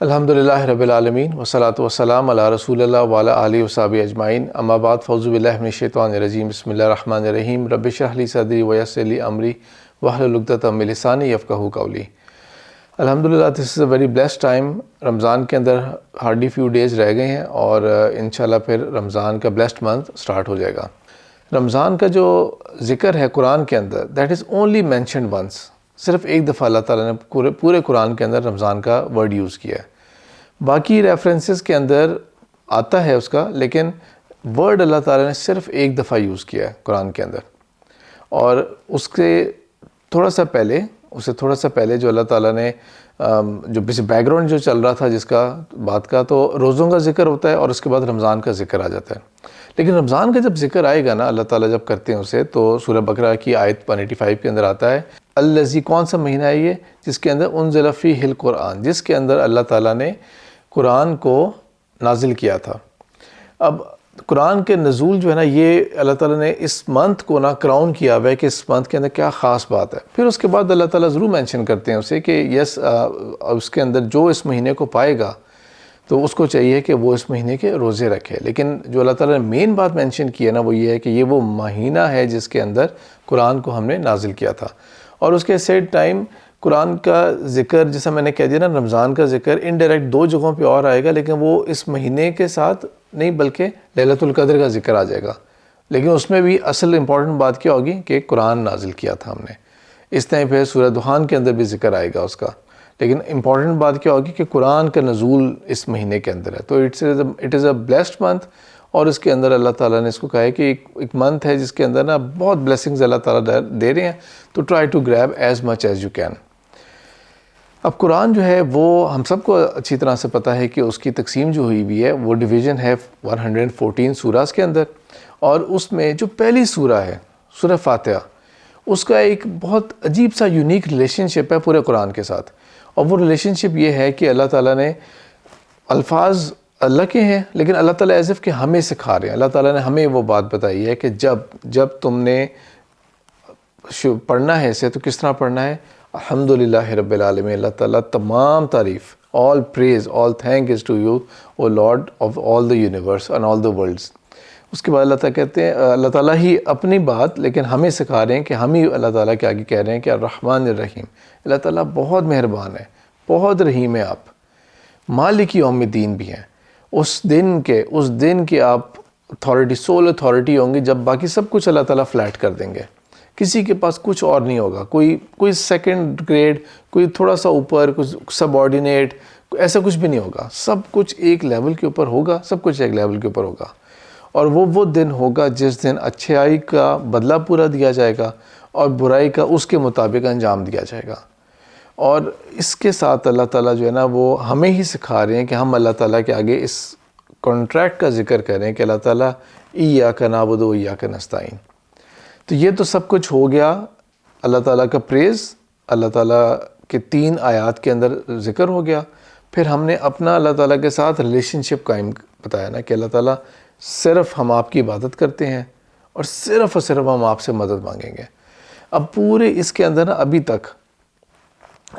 الحمدللہ رب العالمین والصلاۃ والسلام علی رسول اللہ وعلی آلہ وصحبہ اجمعین، اما بعد، فاعوذ باللہ من الشیطان الرجیم، بسم اللہ الرحمن الرحیم، رب اشرح لی صدری ویسر لی امری واحلل عقدۃ من لسانی یفقہوا قولی۔ الحمدللہ دس از اے ویری بلیسڈ ٹائم۔ رمضان کے اندر ہارڈلی فیو ڈیز رہ گئے ہیں اور انشاءاللہ پھر رمضان کا بلیسڈ منتھ سٹارٹ ہو جائے گا۔ رمضان کا جو ذکر ہے قرآن کے اندر، that is only mentioned once, صرف ایک دفعہ اللہ تعالیٰ نے پورے قرآن کے اندر رمضان کا ورڈ یوز کیا ہے۔ باقی ریفرنسز کے اندر آتا ہے اس کا، لیکن ورڈ اللہ تعالیٰ نے صرف ایک دفعہ یوز کیا ہے قرآن کے اندر۔ اور اس سے تھوڑا سا پہلے جو اللہ تعالیٰ نے جو بیک گراؤنڈ جو چل رہا تھا جس کا بات کا، تو روزوں کا ذکر ہوتا ہے اور اس کے بعد رمضان کا ذکر آ جاتا ہے۔ لیکن رمضان کا جب ذکر آئے گا نا، اللہ تعالیٰ جب کرتے ہیں اسے، تو سورہ بقرہ کی آیت 185 کے اندر آتا ہے الذی، کون سا مہینہ ہے یہ؟ جس کے اندر انزل فیہ القرآن، جس کے اندر اللہ تعالیٰ نے قرآن کو نازل کیا تھا۔ اب قرآن کے نزول جو ہے نا، یہ اللہ تعالیٰ نے اس منتھ کو نا کراؤن کیا ہوا ہے کہ اس منتھ کے اندر کیا خاص بات ہے۔ پھر اس کے بعد اللہ تعالیٰ ضرور مینشن کرتے ہیں اسے کہ یس، اس کے اندر جو اس مہینے کو پائے گا تو اس کو چاہیے کہ وہ اس مہینے کے روزے رکھے۔ لیکن جو اللہ تعالیٰ نے مین بات مینشن کی ہے نا، وہ یہ ہے کہ یہ وہ مہینہ ہے جس کے اندر قرآن کو ہم نے نازل کیا تھا۔ اور اس کے سیٹ ٹائم قرآن کا ذکر، جیسا میں نے کہہ دیا نا، رمضان کا ذکر انڈائریکٹ 2 جگہوں پہ اور آئے گا، لیکن وہ اس مہینے کے ساتھ نہیں بلکہ لیلۃ القدر کا ذکر آ جائے گا۔ لیکن اس میں بھی اصل امپورٹنٹ بات کیا ہوگی کہ قرآن نازل کیا تھا ہم نے۔ اس طرح پھر سورہ دخان کے اندر بھی ذکر آئے گا اس کا، لیکن امپورٹنٹ بات کیا ہوگی کہ قرآن کا نزول اس مہینے کے اندر ہے۔ تو it is a blessed month, اور اس کے اندر اللہ تعالیٰ نے اس کو کہا ہے کہ ایک منتھ ہے جس کے اندر نا بہت بلیسنگز اللہ تعالیٰ دے رہے ہیں، تو try to grab as much as you can. اب قرآن جو ہے وہ ہم سب کو اچھی طرح سے پتہ ہے کہ اس کی تقسیم جو ہوئی ہے، وہ ڈویژن ہے 114 سوراز کے اندر، اور اس میں جو پہلی سورہ ہے سورہ فاتحہ، اس کا ایک بہت عجیب سا یونیک ریلیشن شپ ہے پورے قرآن کے ساتھ۔ اور وہ ریلیشن شپ یہ ہے کہ اللہ تعالیٰ نے الفاظ اللہ کے ہیں، لیکن اللہ تعالیٰ ایز اف کہ ہمیں سکھا رہے ہیں۔ اللہ تعالیٰ نے ہمیں وہ بات بتائی ہے کہ جب تم نے پڑھنا ہے اسے تو کس طرح پڑھنا ہے۔ الحمدللہ رب العالمین، اللہ تعالیٰ تمام تعریف، all praise, all thank is to you, O Lord of all the universe and all the worlds۔ اس کے بعد اللہ تعالیٰ کہتے ہیں، اللہ تعالیٰ ہی اپنی بات لیکن ہمیں سکھا رہے ہیں کہ ہم ہی اللہ تعالیٰ کے آگے کہہ رہے ہیں کہ الرحمن الرحیم، اللہ تعالیٰ بہت مہربان ہے، بہت رحیم ہے آپ۔ مالک یوم الدین بھی ہیں، اس دن کے آپ اتھارٹی، سول اتھارٹی ہوں گے جب باقی سب کچھ اللہ تعالیٰ فلیٹ کر دیں گے۔ کسی کے پاس کچھ اور نہیں ہوگا، کوئی سیکنڈ گریڈ، کوئی تھوڑا سا اوپر، کچھ سب آرڈینیٹ، ایسا کچھ بھی نہیں ہوگا۔ سب کچھ ایک لیول کے اوپر ہوگا، سب کچھ ایک لیول کے اوپر ہوگا۔ اور وہ دن ہوگا جس دن اچھائی کا بدلہ پورا دیا جائے گا اور برائی کا اس کے مطابق انجام دیا جائے گا۔ اور اس کے ساتھ اللہ تعالیٰ جو ہے نا، وہ ہمیں ہی سکھا رہے ہیں کہ ہم اللہ تعالیٰ کے آگے اس کانٹریکٹ کا ذکر کریں کہ اللہ تعالیٰ ایاک نعبد و ایاک نستعین۔ تو یہ تو سب کچھ ہو گیا اللہ تعالیٰ کا پریز، اللہ تعالیٰ کے 3 آیات کے اندر ذکر ہو گیا۔ پھر ہم نے اپنا اللہ تعالیٰ کے ساتھ ریلیشن شپ قائم بتایا نا کہ اللہ تعالیٰ صرف ہم آپ کی عبادت کرتے ہیں اور صرف ہم آپ سے مدد مانگیں گے۔ اب پورے اس کے اندر نا ابھی تک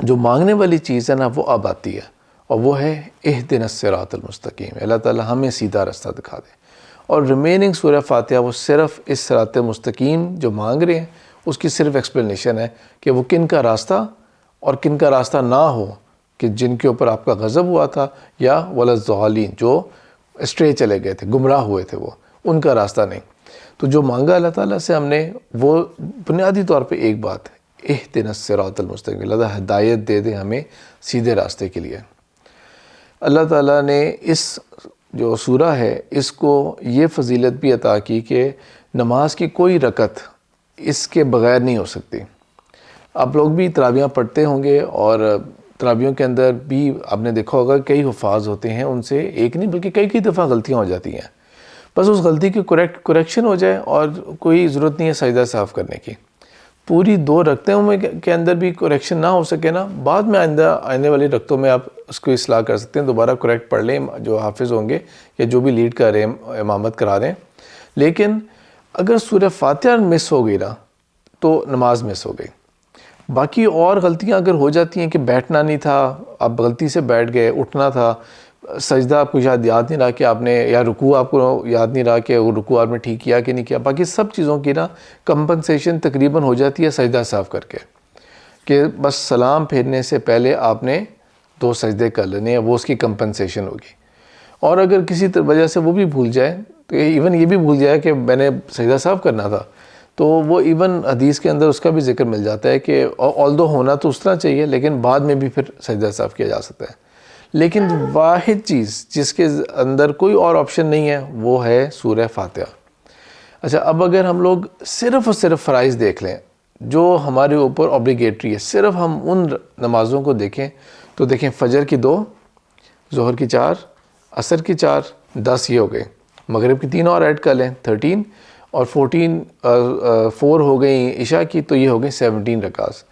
جو مانگنے والی چیز ہے نا، وہ اب آتی ہے، اور وہ ہے اہدنا الصراط المستقیم، اللہ تعالیٰ ہمیں سیدھا رستہ دکھا دے۔ اور ریمیننگ سورہ فاتحہ وہ صرف اس صراط مستقیم جو مانگ رہے ہیں، اس کی صرف ایکسپلینیشن ہے کہ وہ کن کا راستہ اور کن کا راستہ نہ ہو، کہ جن کے اوپر آپ کا غضب ہوا تھا، یا ولا الضالین، جو اسٹرے چلے گئے تھے، گمراہ ہوئے تھے، وہ ان کا راستہ نہیں۔ تو جو مانگا اللہ تعالیٰ سے ہم نے، وہ بنیادی طور پہ ایک بات ہے، اہدنا الصراط المستقیم، اللہ تعالیٰ ہدایت دے دے ہمیں سیدھے راستے کے لیے۔ اللہ تعالیٰ نے اس جو سورہ ہے، اس کو یہ فضیلت بھی عطا کی کہ نماز کی کوئی رکعت اس کے بغیر نہیں ہو سکتی۔ آپ لوگ بھی تراویحیں پڑھتے ہوں گے، اور تراویحوں کے اندر بھی آپ نے دیکھا ہوگا کئی حفاظ ہوتے ہیں، ان سے ایک نہیں بلکہ کئی دفعہ غلطیاں ہو جاتی ہیں۔ بس اس غلطی کی کریکشن ہو جائے اور کوئی ضرورت نہیں ہے سجدہ صاف کرنے کی۔ پوری 2 رکعتوں میں کے اندر بھی کریکشن نہ ہو سکے نا، بعد میں آنے والی رکعتوں میں آپ اس کو اصلاح کر سکتے ہیں، دوبارہ کریکٹ پڑھ لیں جو حافظ ہوں گے یا جو بھی لیڈ کر رہے ہیں، امامت کرا رہے ہیں۔ لیکن اگر سورہ فاتحہ مس ہو گئی نا، تو نماز مس ہو گئی۔ باقی اور غلطیاں اگر ہو جاتی ہیں کہ بیٹھنا نہیں تھا، آپ غلطی سے بیٹھ گئے، اٹھنا تھا، سجدہ آپ کو شاید یاد نہیں رہا کہ آپ نے، یا رکوع آپ کو یاد نہیں رہا کہ وہ رکوع آپ نے ٹھیک کیا کہ نہیں کیا، باقی سب چیزوں کی نا کمپنسیشن تقریباً ہو جاتی ہے سجدہ صاف کر کے، کہ بس سلام پھیرنے سے پہلے آپ نے 2 سجدے کر لینے ہیں، وہ اس کی کمپنسیشن ہوگی۔ اور اگر کسی وجہ سے وہ بھی بھول جائے، تو ایون یہ بھی بھول جائے کہ میں نے سجدہ صاف کرنا تھا، تو وہ ایون حدیث کے اندر اس کا بھی ذکر مل جاتا ہے کہ آلدو ہونا تو اس طرح چاہیے، لیکن بعد میں بھی پھر سجدہ صاف کیا جا سکتا ہے۔ لیکن واحد چیز جس کے اندر کوئی اور آپشن نہیں ہے وہ ہے سورہ فاتحہ۔ اچھا، اب اگر ہم لوگ صرف اور صرف فرائض دیکھ لیں جو ہمارے اوپر اوبلیگیٹری ہے، صرف ہم ان نمازوں کو دیکھیں تو دیکھیں فجر کی 2، ظہر کی 4، عصر کی 4، 10 یہ ہو گئے، مغرب کی 3 اور ایڈ کر لیں 13، اور 4 ہو گئی عشاء کی، تو یہ ہو گئی 17 رکعات۔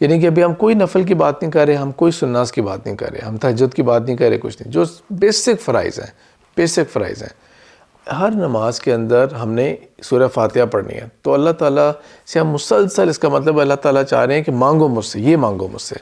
یعنی کہ ابھی ہم کوئی نفل کی بات نہیں کر رہے، ہم کوئی سنت کی بات نہیں کر رہے، ہم تہجد کی بات نہیں کر رہے، کچھ نہیں، جو بیسک فرائض ہیں ہر نماز کے اندر ہم نے سورہ فاتحہ پڑھنی ہے۔ تو اللہ تعالیٰ سے ہم مسلسل، اس کا مطلب اللہ تعالیٰ چاہ رہے ہیں کہ مانگو مجھ سے، یہ مانگو مجھ سے،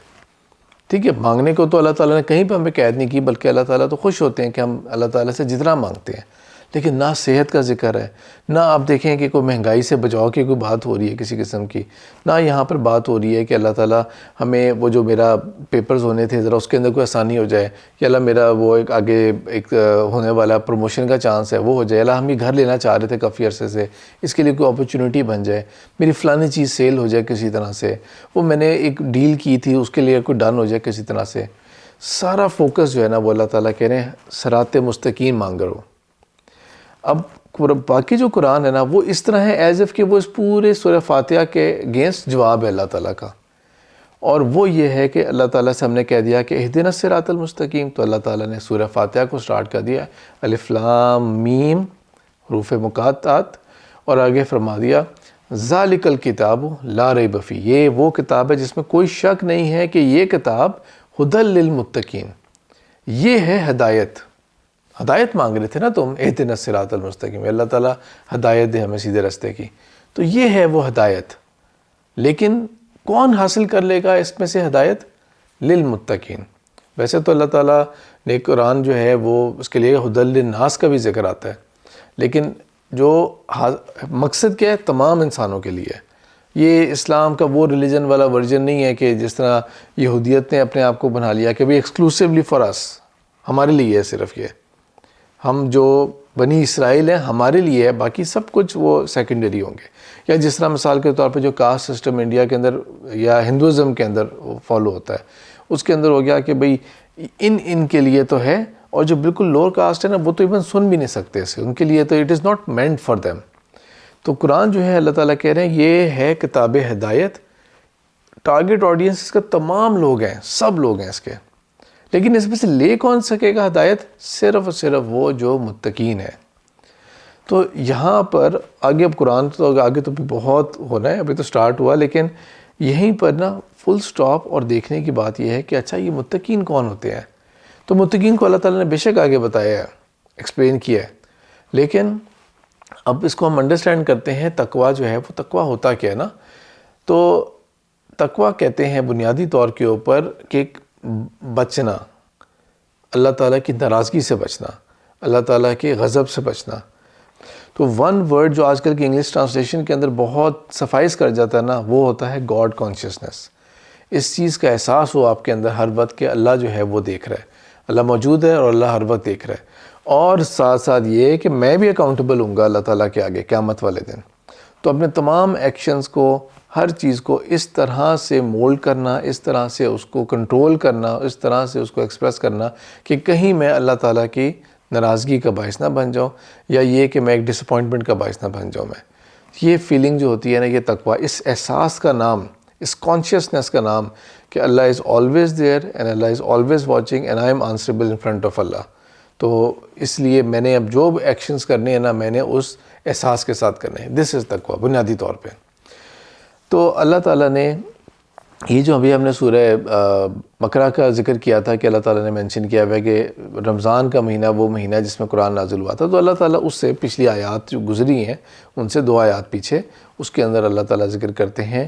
ٹھیک ہے۔ مانگنے کو تو اللہ تعالیٰ نے کہیں پہ ہمیں قید نہیں کی، بلکہ اللہ تعالیٰ تو خوش ہوتے ہیں کہ ہم اللہ تعالیٰ سے جتنا مانگتے ہیں، لیکن نہ صحت کا ذکر ہے، نہ آپ دیکھیں کہ کوئی مہنگائی سے بچاؤ کی کوئی بات ہو رہی ہے کسی قسم کی، نہ یہاں پر بات ہو رہی ہے کہ اللہ تعالیٰ ہمیں وہ جو میرا پیپرز ہونے تھے ذرا اس کے اندر کوئی آسانی ہو جائے، کہ اللہ میرا وہ ایک آگے ایک ہونے والا پروموشن کا چانس ہے وہ ہو جائے، اللہ ہم یہ گھر لینا چاہ رہے تھے کافی عرصے سے، اس کے لیے کوئی اپرچونٹی بن جائے، میری فلانی چیز سیل ہو جائے کسی طرح سے، وہ میں نے ایک ڈیل کی تھی اس کے لیے کوئی ڈن ہو جائے کسی طرح سے۔ سارا فوکس جو ہے نا وہ اللہ تعالیٰ کہہ رہے ہیں صراط مستقیم مانگ رہو۔ اب باقی جو قرآن ہے نا وہ اس طرح ہے ایز اف کہ وہ اس پورے سورہ فاتحہ کے اگینسٹ جواب ہے اللہ تعالیٰ کا، اور وہ یہ ہے کہ اللہ تعالیٰ سے ہم نے کہہ دیا کہ اہدنا الصراط المستقیم، تو اللہ تعالیٰ نے سورہ فاتحہ کو سٹارٹ کر دیا الف لام میم حروف مقاطعات، اور آگے فرما دیا ذالک الکتاب لا ریب فیہ، یہ وہ کتاب ہے جس میں کوئی شک نہیں ہے کہ یہ کتاب ہدی للمتقین، یہ ہے ہدایت مانگ رہے تھے نا تم، اہدنا الصراط المستقیم، اللہ تعالیٰ ہدایت دے ہمیں سیدھے راستے کی، تو یہ ہے وہ ہدایت۔ لیکن کون حاصل کر لے گا اس میں سے ہدایت؟ للمتقین۔ ویسے تو اللہ تعالیٰ نے قرآن جو ہے وہ اس کے لیے ہدی للناس کا بھی ذکر آتا ہے، لیکن جو مقصد کیا ہے تمام انسانوں کے لیے، یہ اسلام کا وہ ریلیجن والا ورژن نہیں ہے کہ جس طرح یہودیت نے اپنے آپ کو بنا لیا کہ بھی ایکسکلوسیولی فار اس، ہمارے لیے ہے صرف، یہ ہم جو بنی اسرائیل ہیں ہمارے لیے ہے، باقی سب کچھ وہ سیکنڈری ہوں گے۔ یا جس طرح مثال کے طور پہ جو کاسٹ سسٹم انڈیا کے اندر یا ہندوازم کے اندر فالو ہوتا ہے، اس کے اندر ہو گیا کہ بھئی ان کے لیے تو ہے، اور جو بالکل لوور کاسٹ ہے نا وہ تو ایون سن بھی نہیں سکتے اسے، ان کے لیے تو it is not meant for them. تو قرآن جو ہے اللہ تعالیٰ کہہ رہے ہیں یہ ہے کتاب ہدایت، ٹارگٹ آڈینس اس کا تمام لوگ ہیں، سب لوگ ہیں اس کے، لیکن اس میں سے لے کون سکے گا ہدایت؟ صرف اور صرف وہ جو متقین ہے۔ تو یہاں پر آگے اب قرآن تو آگے تو بہت ہونا ہے، ابھی تو سٹارٹ ہوا، لیکن یہیں پر نا فل سٹاپ اور دیکھنے کی بات یہ ہے کہ اچھا یہ متقین کون ہوتے ہیں؟ تو متقین کو اللہ تعالیٰ نے بے شک آگے بتایا ہے، ایکسپلین کیا ہے، لیکن اب اس کو ہم انڈرسٹینڈ کرتے ہیں تقویٰ جو ہے وہ تقویٰ ہوتا کیا ہے نا؟ تو تقویٰ کہتے ہیں بنیادی طور کے اوپر کہ بچنا، اللہ تعالیٰ کی ناراضگی سے بچنا، اللہ تعالیٰ کے غضب سے بچنا۔ تو ون ورڈ جو آج کل کی انگلش ٹرانسلیشن کے اندر بہت سفائز کر جاتا ہے نا، وہ ہوتا ہے گاڈ کانشیسنس۔ اس چیز کا احساس ہو آپ کے اندر ہر وقت کہ اللہ جو ہے وہ دیکھ رہا ہے، اللہ موجود ہے اور اللہ ہر وقت دیکھ رہا ہے، اور ساتھ ساتھ یہ کہ میں بھی اکاؤنٹیبل ہوں گا اللہ تعالیٰ کے آگے قیامت والے دن۔ تو اپنے تمام ایکشنز کو، ہر چیز کو اس طرح سے مولڈ کرنا، اس طرح سے اس کو کنٹرول کرنا، اس طرح سے اس کو ایکسپریس کرنا کہ کہیں میں اللہ تعالیٰ کی ناراضگی کا باعث نہ بن جاؤں، یا یہ کہ میں ایک ڈس اپوائنٹمنٹ کا باعث نہ بن جاؤں میں۔ یہ فیلنگ جو ہوتی ہے نا، یہ تقویٰ، اس احساس کا نام، اس کانشیسنس کا نام کہ اللہ از آلویز دیئر اینڈ اللہ is always watching and I am answerable in front of اللہ۔ تو اس لیے میں نے اب جو ایکشنز کرنے ہیں نا، میں نے اس احساس کے ساتھ کرنے ہیں۔ دس از تقویٰ بنیادی طور پہ۔ تو اللہ تعالیٰ نے یہ جو ابھی ہم نے سورہ بقرہ کا ذکر کیا تھا کہ اللہ تعالیٰ نے مینشن کیا ہوا ہے کہ رمضان کا مہینہ وہ مہینہ ہے جس میں قرآن نازل ہوا تھا، تو اللہ تعالیٰ اس سے پچھلی آیات جو گزری ہیں ان سے 2 آیات پیچھے اس کے اندر اللہ تعالیٰ ذکر کرتے ہیں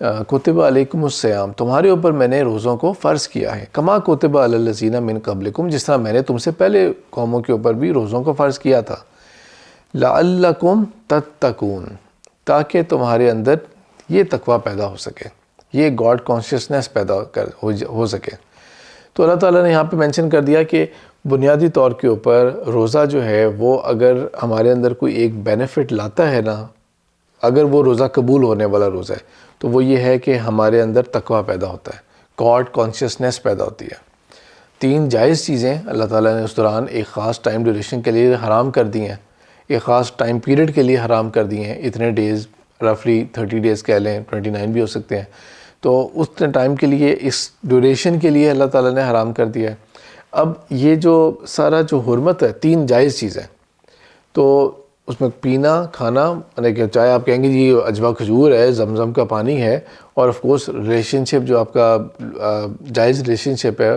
کتب علیکم الصیام، تمہارے اوپر میں نے روزوں کو فرض کیا ہے، کما کتب علی الذین من قبلکم، جس طرح میں نے تم سے پہلے قوموں کے اوپر بھی روزوں کو فرض کیا تھا، لعلکم تتقون، تاکہ تمہارے اندر یہ تقوی پیدا ہو سکے، یہ گاڈ کانشیسنس پیدا ہو سکے۔ تو اللہ تعالیٰ نے یہاں پہ مینشن کر دیا کہ بنیادی طور کے اوپر روزہ جو ہے وہ اگر ہمارے اندر کوئی ایک بینیفٹ لاتا ہے نا، اگر وہ روزہ قبول ہونے والا روزہ ہے، تو وہ یہ ہے کہ ہمارے اندر تقوی پیدا ہوتا ہے، گاڈ کانشیسنس پیدا ہوتی ہے۔ 3 جائز چیزیں اللہ تعالیٰ نے اس دوران ایک خاص ٹائم ڈیوریشن کے لیے حرام کر دی ہیں، ایک خاص ٹائم پیریڈ کے لیے حرام کر دی ہیں، اتنے ڈیز، رفلی 30 ڈیز کہہ لیں، 29 بھی ہو سکتے ہیں، تو اس ٹائم کے لیے، اس ڈیوریشن کے لیے اللہ تعالیٰ نے حرام کر دیا ہے۔ اب یہ جو سارا جو حرمت ہے، 3 جائز چیزیں، تو اس میں پینا، کھانا، یعنی کہ چاہے آپ کہیں گے جی اجوا کھجور ہے، زمزم کا پانی ہے، اور آف کورس ریلیشن شپ جو آپ کا جائز ریلیشن شپ ہے،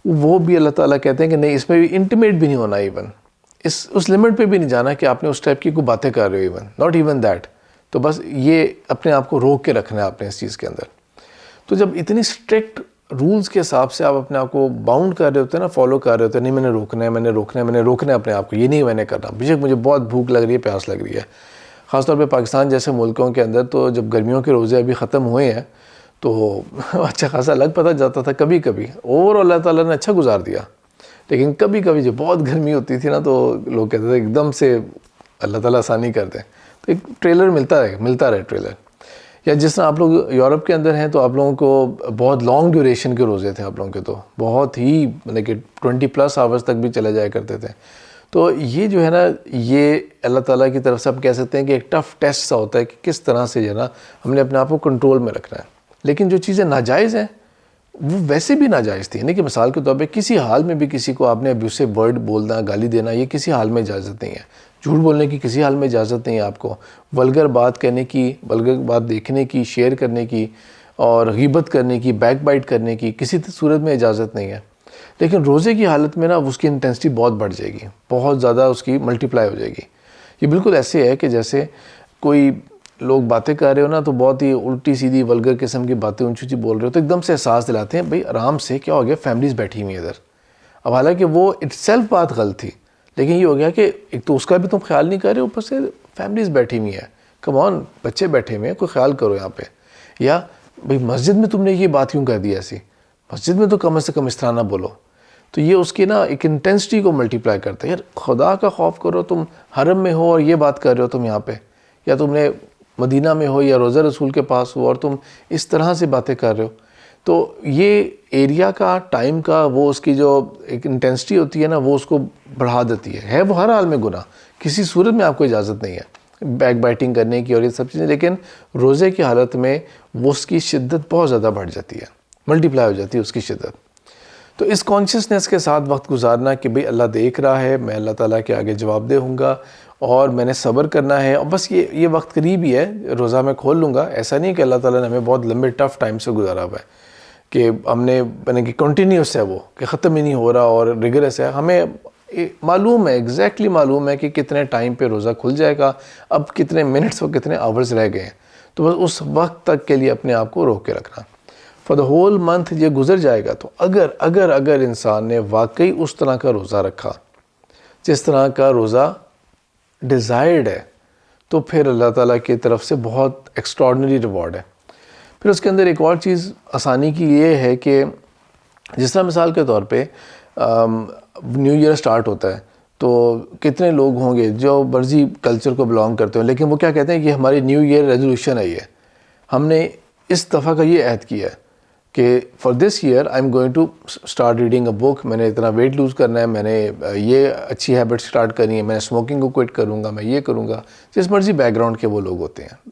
وہ بھی اللہ تعالیٰ کہتے ہیں کہ نہیں، اس میں بھی انٹیمیٹ بھی نہیں ہونا، ایون اس لمٹ پہ بھی نہیں جانا کہ آپ نے اس ٹائپ کی کوئی باتیں کر رہے ہو، ایون ناٹ ایون دیٹ، تو بس یہ اپنے آپ کو روک کے رکھنا ہے آپ نے اس چیز کے اندر۔ تو جب اتنی اسٹرکٹ رولز کے حساب سے آپ اپنے آپ کو باؤنڈ کر رہے ہوتے ہیں نا، فالو کر رہے ہوتے ہیں، نہیں میں نے روکنا ہے، میں نے روکنا ہے اپنے آپ کو، یہ نہیں میں نے کرنا، بے شک مجھے بہت بھوک لگ رہی ہے، پیاس لگ رہی ہے، خاص طور پہ پاکستان جیسے ملکوں کے اندر، تو جب گرمیوں کے روزے ابھی ختم ہوئے ہیں تو اچھا خاصا لگ پتہ جاتا تھا کبھی کبھی، اور اللہ تعالیٰ نے اچھا گزار دیا، لیکن کبھی کبھی جو بہت گرمی ہوتی تھی نا، تو لوگ کہتے تھے ایک دم سے اللہ تعالیٰ آسانی کر دیں، تو ایک ٹریلر ملتا رہے ٹریلر۔ یا جس طرح آپ لوگ یورپ کے اندر ہیں، تو آپ لوگوں کو بہت لانگ ڈیوریشن کے روزے تھے آپ لوگوں کے، تو بہت ہی مطلب کہ 20+ آورس تک بھی چلے جایا کرتے تھے۔ تو یہ جو ہے نا، یہ اللہ تعالیٰ کی طرف سے آپ کہہ سکتے ہیں کہ ایک ٹف ٹیسٹ سا ہوتا ہے کہ کس طرح سے جو ہے نا ہم نے اپنے آپ کو کنٹرول میں رکھنا ہے۔ لیکن جو چیزیں ناجائز ہیں وہ ویسے بھی ناجائز تھی، یعنی کہ مثال کے طور پہ کسی حال میں بھی کسی کو آپ نے ابیوسو ورڈ بولنا، گالی دینا، یہ کسی حال میں اجازت نہیں ہے۔ جھوٹ بولنے کی کسی حال میں اجازت نہیں ہے آپ کو، ولگر بات کہنے کی، ولگر بات دیکھنے کی، شیئر کرنے کی، اور غیبت کرنے کی، بیک بائٹ کرنے کی کسی صورت میں اجازت نہیں ہے۔ لیکن روزے کی حالت میں نا اس کی انٹینسٹی بہت بڑھ جائے گی، بہت زیادہ اس کی ملٹیپلائی ہو جائے گی۔ یہ بالکل ایسے ہے کہ جیسے کوئی لوگ باتیں کر رہے ہو نا، تو بہت ہی الٹی سیدھی ولگر قسم کی باتیں اونچی اونچی بول رہے ہو، تو ایک دم سے احساس دلاتے ہیں بھائی آرام سے، کیا ہو گیا، فیملیز بیٹھی ہوئی ہیں ادھر۔ اب حالانکہ وہ اٹ سیلف بات غلط تھی، لیکن یہ ہو گیا کہ ایک تو اس کا بھی تم خیال نہیں کر رہے، اوپر سے فیملیز بیٹھی ہوئی ہیں، کم آن، بچے بیٹھے ہوئے ہیں، کوئی خیال کرو یہاں پہ۔ یا بھئی مسجد میں تم نے یہ بات کیوں کر دی ایسی، مسجد میں تو کم سے کم اس طرح نہ بولو۔ تو یہ اس کی نا ایک انٹینسٹی کو ملٹیپلائی کرتا ہے۔ یار خدا کا خوف کرو، تم حرم میں ہو اور یہ بات کر رہے ہو تم یہاں پہ، یا تم نے مدینہ میں ہو یا روضہ رسول کے پاس ہو اور تم اس طرح سے باتیں کر رہے ہو، تو یہ ایریا کا، ٹائم کا، وہ اس کی جو ایک انٹینسٹی ہوتی ہے نا، وہ اس کو بڑھا دیتی ہے وہ ہر حال میں گناہ، کسی صورت میں آپ کو اجازت نہیں ہے بیک بائٹنگ کرنے کی اور یہ سب چیزیں، لیکن روزے کی حالت میں وہ اس کی شدت بہت زیادہ بڑھ جاتی ہے، ملٹیپلائی ہو جاتی ہے اس کی شدت۔ تو اس کانشیسنس کے ساتھ وقت گزارنا کہ بھئی اللہ دیکھ رہا ہے، میں اللہ تعالیٰ کے آگے جواب دہ ہوں گا، اور میں نے صبر کرنا ہے، اور بس یہ وقت قریب ہی ہے، روزہ میں کھول لوں گا۔ ایسا نہیں کہ اللہ تعالیٰ نے ہمیں بہت لمبے ٹف ٹائم سے گزارا ہوا ہے کہ ہم نے یعنی کہ کنٹینیوس ہے وہ، کہ ختم ہی نہیں ہو رہا اور ریگرس ہے۔ ہمیں معلوم ہے، ایگزیکٹلی معلوم ہے کہ کتنے ٹائم پہ روزہ کھل جائے گا، اب کتنے منٹس اور کتنے آورز رہ گئے ہیں، تو بس اس وقت تک کے لیے اپنے آپ کو روک کے رکھنا۔ فار دا ہول منتھ یہ گزر جائے گا، تو اگر انسان نے واقعی اس طرح کا روزہ رکھا جس طرح کا روزہ ڈیزائرڈ ہے، تو پھر اللہ تعالیٰ کی طرف سے بہت ایکسٹراڈنری ریوارڈ ہے۔ پھر اس کے اندر ایک اور چیز آسانی کی یہ ہے کہ جس طرح مثال کے طور پہ نیو ایئر سٹارٹ ہوتا ہے، تو کتنے لوگ ہوں گے جو مرضی کلچر کو بلانگ کرتے ہیں، لیکن وہ کیا کہتے ہیں کہ ہماری نیو ایئر ریزولوشن ہے، یہ ہم نے اس دفعہ کا یہ عہد کیا ہے کہ for this year I am going to start reading a book, میں نے اتنا ویٹ لوز کرنا ہے، میں نے یہ اچھی ہیبٹ اسٹارٹ کرنی ہے، میں اسموکنگ کو کوئٹ کروں گا، میں یہ کروں گا، جس مرضی بیک گراؤنڈ کے وہ لوگ ہوتے ہیں۔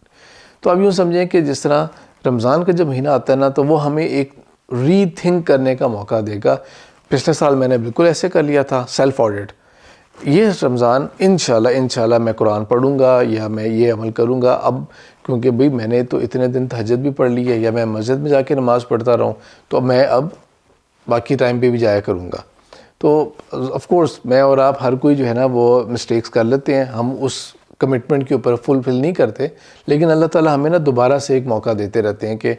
تو اب یوں سمجھیں کہ جس طرح رمضان کا جب مہینہ آتا ہے نا، تو وہ ہمیں ایک ری تھنک کرنے کا موقع دے گا۔ پچھلے سال میں نے بالکل ایسے کر لیا تھا، سیلف آڈٹ، یہ رمضان انشاءاللہ میں قرآن پڑھوں گا یا میں یہ عمل کروں گا، اب کیونکہ بھئی میں نے تو اتنے دن تہجد بھی پڑھ لی ہے، یا میں مسجد میں جا کے نماز پڑھتا رہوں، تو میں اب باقی ٹائم پہ بھی جایا کروں گا۔ تو آف کورس میں اور آپ ہر کوئی جو ہے نا وہ مسٹیکس کر لیتے ہیں، ہم اس کمٹمنٹ کے اوپر فلفل نہیں کرتے، لیکن اللہ تعالیٰ ہمیں نا دوبارہ سے ایک موقع دیتے رہتے ہیں کہ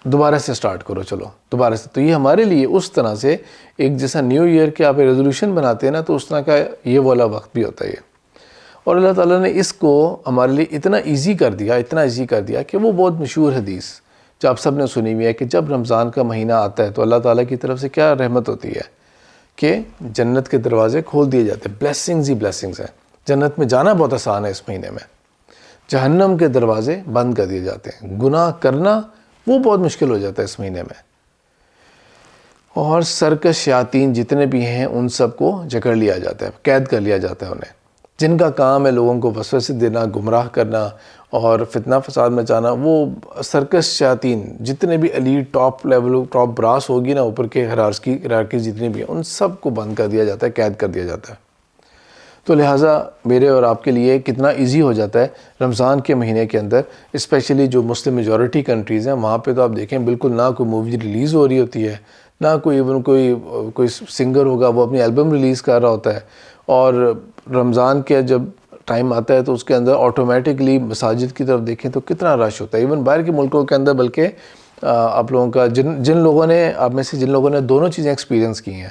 دوبارہ سے سٹارٹ کرو، چلو دوبارہ سے. تو یہ ہمارے لیے اس طرح سے ایک جیسا نیو ایئر کے آپ ریزولوشن بناتے ہیں نا، تو اس طرح کا یہ والا وقت بھی ہوتا ہے یہ. اور اللہ تعالیٰ نے اس کو ہمارے لیے اتنا ایزی کر دیا کہ وہ بہت مشہور حدیث جو آپ سب نے سنی ہوئی ہے کہ جب رمضان کا مہینہ آتا ہے تو اللہ تعالیٰ کی طرف سے کیا رحمت ہوتی ہے کہ جنت کے دروازے کھول دیے جاتے ہیں. بلیسنگز ہی بلیسنگز ہیں. جنت میں جانا بہت آسان ہے اس مہینے میں. جہنم کے دروازے بند کر دیے جاتے ہیں. گناہ کرنا وہ بہت مشکل ہو جاتا ہے اس مہینے میں. اور سرکش شیاطین جتنے بھی ہیں ان سب کو جکڑ لیا جاتا ہے، قید کر لیا جاتا ہے انہیں، جن کا کام ہے لوگوں کو وسوسے دینا، گمراہ کرنا اور فتنہ فساد مچانا. وہ سرکش شیاطین جتنے بھی elite top level top brass ہوگی نا، اوپر کے ہرارکی جتنے بھی ہیں، ان سب کو بند کر دیا جاتا ہے، قید کر دیا جاتا ہے. تو لہٰذا میرے اور آپ کے لیے کتنا ایزی ہو جاتا ہے رمضان کے مہینے کے اندر، اسپیشلی جو مسلم میجورٹی کنٹریز ہیں وہاں پہ تو آپ دیکھیں بالکل نہ کوئی مووی ریلیز ہو رہی ہوتی ہے، نہ کوئی سنگر ہوگا وہ اپنی البم ریلیز کر رہا ہوتا ہے. اور رمضان کے جب ٹائم آتا ہے تو اس کے اندر آٹومیٹکلی مساجد کی طرف دیکھیں تو کتنا رش ہوتا ہے. ایون باہر کے ملکوں کے اندر، بلکہ آپ لوگوں کا جن لوگوں نے آپ میں سے جن لوگوں نے دونوں چیزیں ایکسپیرینس کی ہیں،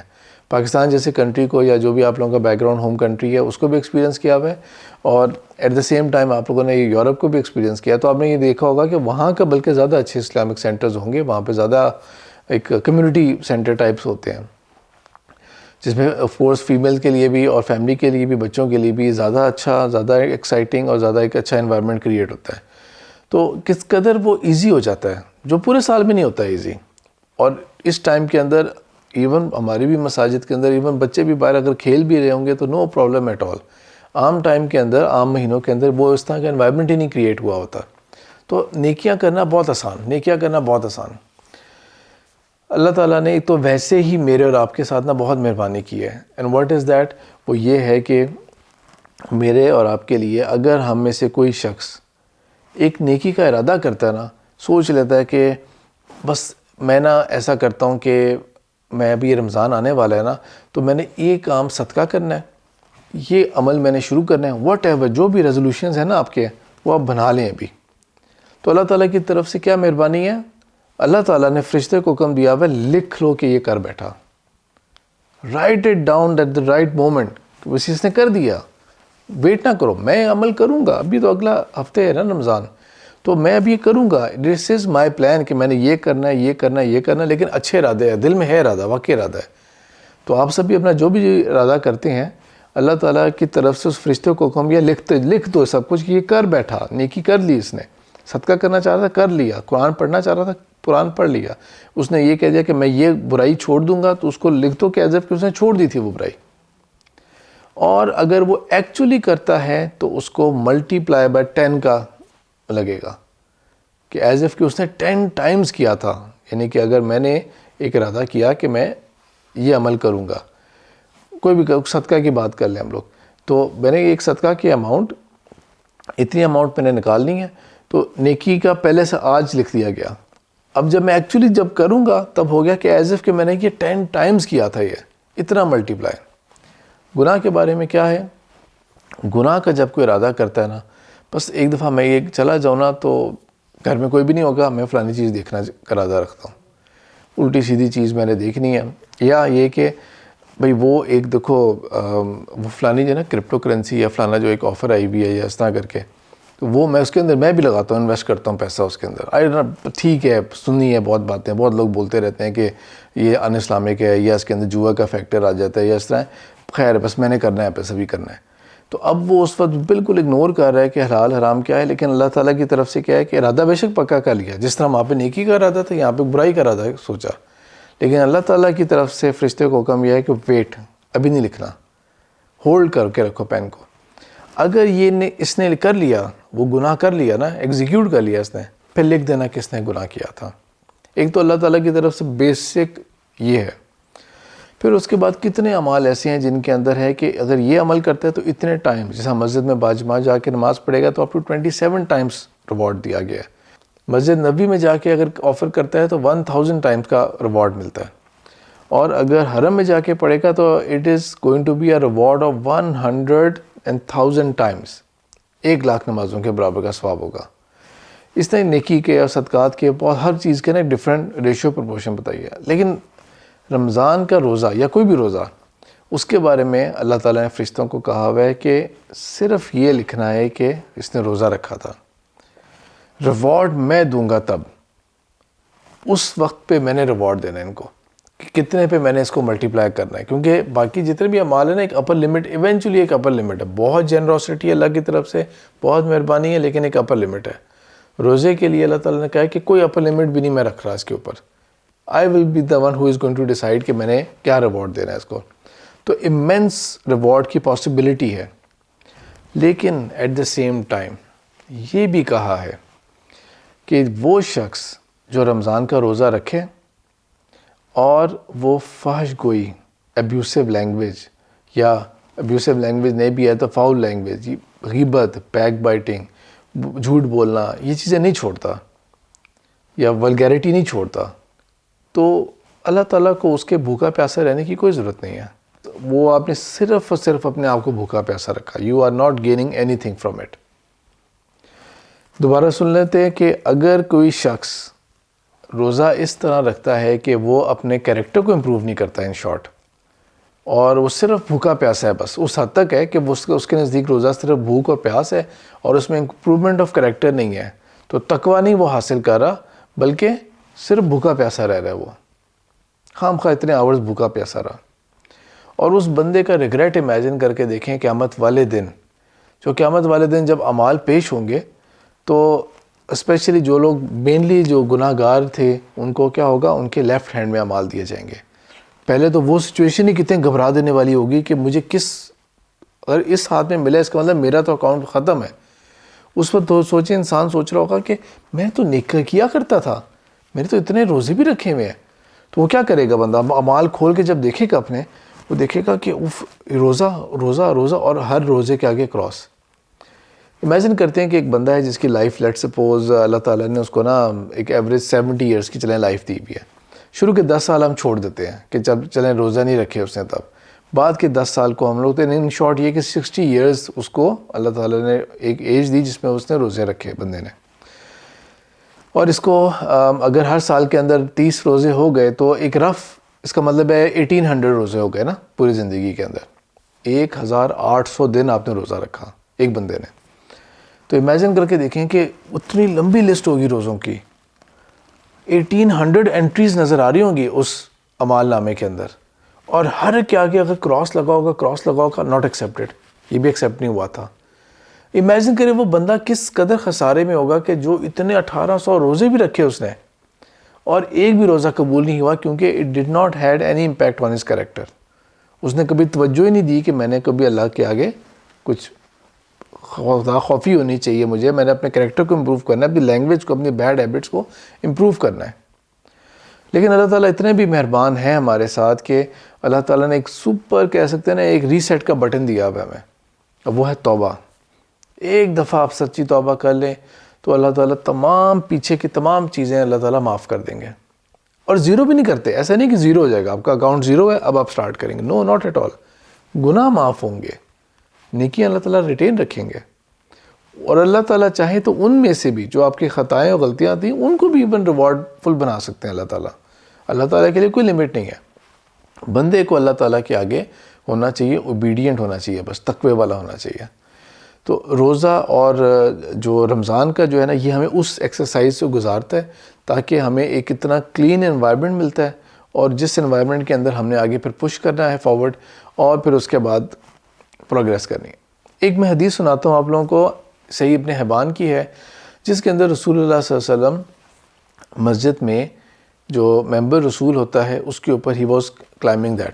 پاکستان جیسے کنٹری کو یا جو بھی آپ لوگوں کا بیک گراؤنڈ ہوم کنٹری ہے اس کو بھی ایکسپیرینس کیا ہوا ہے، اور ایٹ دا سیم ٹائم آپ لوگوں نے یورپ کو بھی ایکسپیرینس کیا. تو آپ نے یہ دیکھا ہوگا کہ وہاں کا بلکہ زیادہ اچھے اسلامک سینٹرز ہوں گے، وہاں پہ زیادہ ایک کمیونٹی سینٹر ٹائپس ہوتے ہیں، جس میں آف کورس فیمیل کے لیے بھی اور فیملی کے لیے بھی، بچوں کے لیے بھی زیادہ اچھا، زیادہ ایکسائٹنگ اور زیادہ ایک اچھا انوائرمنٹ کریٹ ہوتا ہے. تو کس قدر وہ ایزی ہو جاتا ہے، جو پورے سال میں نہیں ہوتا ایزی. اور اس ٹائم کے اندر ایون ہماری بھی مساجد کے اندر ایون بچے بھی باہر اگر کھیل بھی رہے ہوں گے تو نو پرابلم ایٹ آل. عام ٹائم کے اندر، عام مہینوں کے اندر وہ اس طرح کا انوائرمنٹ ہی نہیں کریٹ ہوا ہوتا. تو نیکیاں کرنا بہت آسان. اللہ تعالیٰ نے تو ویسے ہی میرے اور آپ کے ساتھ بہت مہربانی کی ہے. And what is that? وہ یہ ہے کہ میرے اور آپ کے لیے اگر ہم میں سے کوئی شخص ایک نیکی کا ارادہ کرتا ہے نا، سوچ لیتا ہے کہ بس میں ایسا کرتا ہوں کہ میں ابھی یہ رمضان آنے والا ہے نا، تو میں نے یہ کام صدقہ کرنا ہے، یہ عمل میں نے شروع کرنا ہے، واٹ ایور جو بھی ریزولوشنز ہیں نا آپ کے، وہ آپ بنا لیں ابھی. تو اللہ تعالیٰ کی طرف سے کیا مہربانی ہے؟ اللہ تعالیٰ نے فرشتے کو حکم دیا ہوا لکھ لو کہ یہ کر بیٹھا. Write it down at the right moment. بس اس نے کر دیا، ویٹ نہ کرو، میں عمل کروں گا. ابھی تو اگلا ہفتے ہے نا رمضان، تو میں اب یہ کروں گا. دس از مائی پلان کہ میں نے یہ کرنا ہے، لیکن اچھے ارادے ہیں، دل میں ہے ارادہ، واقعی ارادہ ہے. تو آپ سب بھی اپنا جو بھی ارادہ کرتے ہیں، اللہ تعالیٰ کی طرف سے اس فرشتے کو حکم دیا لکھ دو سب کچھ کہ یہ کر بیٹھا. نیکی کر لی اس نے، صدقہ کرنا چاہ رہا تھا کر لیا، قرآن پڑھنا چاہ رہا تھا قرآن پڑھ لیا. اس نے یہ کہہ دیا کہ میں یہ برائی چھوڑ دوں گا، تو اس کو لکھ دو کہ ایز اف کہ اس نے چھوڑ دی تھی وہ برائی. اور اگر وہ ایکچولی کرتا ہے تو اس کو ملٹی پلائی بائی 10 کا لگے گا، کہ ایز اف کہ اس نے 10 ٹائمز کیا تھا. یعنی کہ اگر میں نے ایک ارادہ کیا کہ میں یہ عمل کروں گا، کوئی بھی صدقہ کی بات کر لیں ہم لوگ، تو میں نے ایک صدقہ کی اماؤنٹ، اتنی اماؤنٹ میں نے نکالنی ہے، تو نیکی کا پہلے سے آج لکھ دیا گیا. اب جب میں ایکچولی جب کروں گا تب ہو گیا کہ ایز اف کہ میں نے یہ 10 ٹائمز کیا تھا، یہ اتنا ملٹی پلائی. گناہ کے بارے میں کیا ہے؟ گناہ کا جب کوئی ارادہ کرتا ہے نا، بس ایک دفعہ میں یہ چلا جاؤں نا تو گھر میں کوئی بھی نہیں ہوگا، میں فلانی چیز دیکھنا کا ارادہ رکھتا ہوں، الٹی سیدھی چیز میں نے دیکھنی ہے. یا یہ کہ بھئی وہ ایک دیکھو وہ فلانی جو ہے نا کرپٹو کرنسی یا فلانا جو ایک آفر آئی ہوئی ہے یا اس طرح کر کے، تو وہ میں اس کے اندر میں بھی لگاتا ہوں، انویسٹ کرتا ہوں پیسہ اس کے اندر. ٹھیک ہے، سنی ہے بہت باتیں، بہت لوگ بولتے رہتے ہیں کہ یہ ان اسلامک ہے یا اس کے اندر جوا کا فیکٹر آ جاتا ہے یا اس طرح. خیر بس میں نے کرنا ہے، پیسہ بھی کرنا ہے. تو اب وہ اس وقت بالکل اگنور کر رہا ہے کہ حلال حرام کیا ہے، لیکن اللہ تعالیٰ کی طرف سے کیا ہے کہ ارادہ بے شک پکا کر لیا. جس طرح وہاں پہ نیکی کا ارادہ تھا، یہاں پہ برائی کا ارادہ سوچا، لیکن اللہ تعالیٰ کی طرف سے فرشتے کو حکم یہ ہے کہ ویٹ، ابھی نہیں لکھنا، ہولڈ کر کے رکھو پین کو. اگر اس نے کر لیا، وہ گناہ کر لیا نا، ایگزیکیوٹ کر لیا اس نے، پھر لکھ دینا کس نے گناہ کیا تھا. ایک تو اللہ تعالیٰ کی طرف سے بیسک یہ ہے. پھر اس کے بعد کتنے اعمال ایسے ہیں جن کے اندر ہے کہ اگر یہ عمل کرتا ہے تو اتنے ٹائم، جیسا مسجد میں باجماع جا کے نماز پڑھے گا تو اپ ٹو 27 ٹائمز ریوارڈ دیا گیا ہے. مسجد نبی میں جا کے اگر آفر کرتا ہے تو 1000 ٹائمز کا ریوارڈ ملتا ہے. اور اگر حرم میں جا کے پڑھے گا تو it is going to be a reward of 100,000 times. 1,00,000 نمازوں کے برابر کا ثواب ہوگا. اس طرح نیکی کے اور صدقات کے بہت ہر چیز کے نا ایک ڈفرینٹ ریشو پرپورشن بتائی ہے. لیکن رمضان کا روزہ یا کوئی بھی روزہ، اس کے بارے میں اللہ تعالیٰ نے فرشتوں کو کہا ہوا ہے کہ صرف یہ لکھنا ہے کہ اس نے روزہ رکھا تھا. ریوارڈ میں دوں گا تب، اس وقت پہ میں نے ریوارڈ دینا ہے ان کو کہ کتنے پہ میں نے اس کو ملٹیپلائی کرنا ہے. کیونکہ باقی جتنے بھی اعمال ہیں نا، ایک اپر لمٹ، ایونچولی ایک اپر لمٹ ہے. بہت جنروسٹی ہے اللہ کی طرف سے، بہت مہربانی ہے، لیکن ایک اپر لمٹ ہے. روزے کے لیے اللہ تعالیٰ نے کہا ہے کہ کوئی اپر لمٹ بھی نہیں میں رکھ رہا اس کے اوپر. I will be the one who is going to decide کہ میں نے کیا ریوارڈ دینا ہے اس کو. تو امینس ریوارڈ کی پاسبلٹی ہے. لیکن ایٹ دا سیم ٹائم یہ بھی کہا ہے کہ وہ شخص جو رمضان کا روزہ رکھے اور وہ فحش گوئی، ابیوسو لینگویج، یا ابیوسو لینگویج نہیں بھی ہے تو فاؤل لینگویج، غیبت، بیک بائٹنگ، جھوٹ بولنا، یہ چیزیں نہیں چھوڑتا، یا ولگیرٹی نہیں چھوڑتا، تو اللہ تعالیٰ کو اس کے بھوکا پیاسا رہنے کی کوئی ضرورت نہیں ہے. وہ آپ نے صرف اور صرف اپنے آپ کو بھوکا پیاسا رکھا. You are not gaining anything from it. دوبارہ سن لیتے ہیں کہ اگر کوئی شخص روزہ اس طرح رکھتا ہے کہ وہ اپنے کیریکٹر کو امپروو نہیں کرتا ان شارٹ، اور وہ صرف بھوکا پیاسا ہے، بس اس حد تک ہے کہ اس کے نزدیک روزہ صرف بھوک اور پیاس ہے اور اس میں امپروومنٹ آف کریکٹر نہیں ہے، تو تقویٰ نہیں وہ حاصل کر رہا، بلکہ صرف بھوکا پیاسا رہ رہا ہے. وہ خام خواہ اتنے آورز بھوکا پیاسا رہا. اور اس بندے کا ریگریٹ امیجن کر کے دیکھیں قیامت والے دن، جو قیامت والے دن جب اعمال پیش ہوں گے، تو اسپیشلی جو لوگ مینلی جو گناہ گار تھے ان کو کیا ہوگا، ان کے لیفٹ ہینڈ میں اعمال دیے جائیں گے. پہلے تو وہ سچویشن ہی کتنے گھبرا دینے والی ہوگی کہ مجھے اگر اس ہاتھ میں ملا، اس کا مطلب میرا تو اکاؤنٹ ختم ہے. اس وقت تو سوچیں، انسان سوچ رہا ہوگا کہ میں تو نیکی کیا کرتا تھا، میرے تو اتنے روزے بھی رکھے ہوئے ہیں. تو وہ کیا کرے گا بندہ؟ اعمال کھول کے جب دیکھے گا اپنے، وہ دیکھے گا کہ روزہ روزہ روزہ، اور ہر روزے کے آگے کراس. امیجن کرتے ہیں کہ ایک بندہ ہے جس کی لائف، لیٹ سپوز اللہ تعالیٰ نے اس کو نا ایک ایوریج 70 ایئرس کی چلیں لائف دی ہوئی ہے. شروع کے 10 سال ہم چھوڑ دیتے ہیں کہ جب چلیں روزہ نہیں رکھے اس نے، تب بعد کے 10 سال کو ہم لوگ، ان شارٹ یہ کہ 60 ایئرس اس کو اللہ تعالیٰ نے ایک ایج دی جس میں اس نے روزے رکھے بندے نے. اور اس کو اگر ہر سال کے اندر 30 روزے ہو گئے تو ایک رف، اس کا مطلب ہے 1800 روزے ہو گئے نا پوری زندگی کے اندر. 1800 دن آپ نے روزہ رکھا ایک بندے نے. تو امیجن کر کے دیکھیں کہ اتنی لمبی لسٹ ہوگی روزوں کی، 1800 انٹریز نظر آ رہی ہوں گی اس اعمال نامے کے اندر، اور ہر کے آگے اگر کراس لگا ہوگا ناٹ ایکسیپٹڈ، یہ بھی ایکسیپٹ نہیں ہوا تھا. امیجن کریں وہ بندہ کس قدر خسارے میں ہوگا کہ جو اتنے 1800 روزے بھی رکھے اس نے، اور ایک بھی روزہ قبول نہیں ہوا، کیونکہ it did not had any impact on his character. اس نے کبھی توجہ ہی نہیں دی کہ میں نے کبھی اللہ کے آگے کچھ خدا خوفی ہونی چاہیے مجھے، میں نے اپنے کریکٹر کو امپروو کرنا ہے، اپنی لینگویج کو، اپنی بیڈ ہیبٹس کو امپروو کرنا ہے. لیکن اللہ تعالیٰ اتنے بھی مہربان ہیں ہمارے ساتھ کہ اللہ تعالیٰ نے ایک سپر، کہہ سکتے ہیں نا، ایک ریسیٹ کا بٹن دیا ہوا ہے ہمیں، اور وہ ہے توبہ. ایک دفعہ آپ سچی توبہ کر لیں تو اللہ تعالیٰ تمام پیچھے کی تمام چیزیں اللہ تعالیٰ معاف کر دیں گے. اور زیرو بھی نہیں کرتے، ایسا نہیں کہ زیرو ہو جائے گا، آپ کا اکاؤنٹ زیرو ہے اب آپ سٹارٹ کریں گے، نو، ناٹ ایٹ آل. گناہ معاف ہوں گے، نیکی اللہ تعالیٰ ریٹین رکھیں گے. اور اللہ تعالیٰ چاہے تو ان میں سے بھی جو آپ کی خطائیں اور غلطیاں تھیں ان کو بھی ایون ریوارڈ فل بنا سکتے ہیں اللہ تعالیٰ. اللہ تعالیٰ کے لیے کوئی لمٹ نہیں ہے. بندے کو اللہ تعالیٰ کے آگے ہونا چاہیے، اوبیڈینٹ ہونا چاہیے، بس تقوی والا ہونا چاہیے. تو روزہ اور جو رمضان کا جو ہے نا، یہ ہمیں اس ایکسرسائز سے گزارتا ہے تاکہ ہمیں ایک اتنا کلین انوائرمنٹ ملتا ہے، اور جس انوائرمنٹ کے اندر ہم نے آگے پھر پش کرنا ہے فارورڈ، اور پھر اس کے بعد پروگریس کرنی ہے. ایک میں حدیث سناتا ہوں آپ لوگوں کو، صحیح ابن حبان کی ہے، جس کے اندر رسول اللہ صلی اللہ علیہ وسلم مسجد میں جو ممبر رسول ہوتا ہے اس کے اوپر ہی واز کلائمبنگ دیٹ.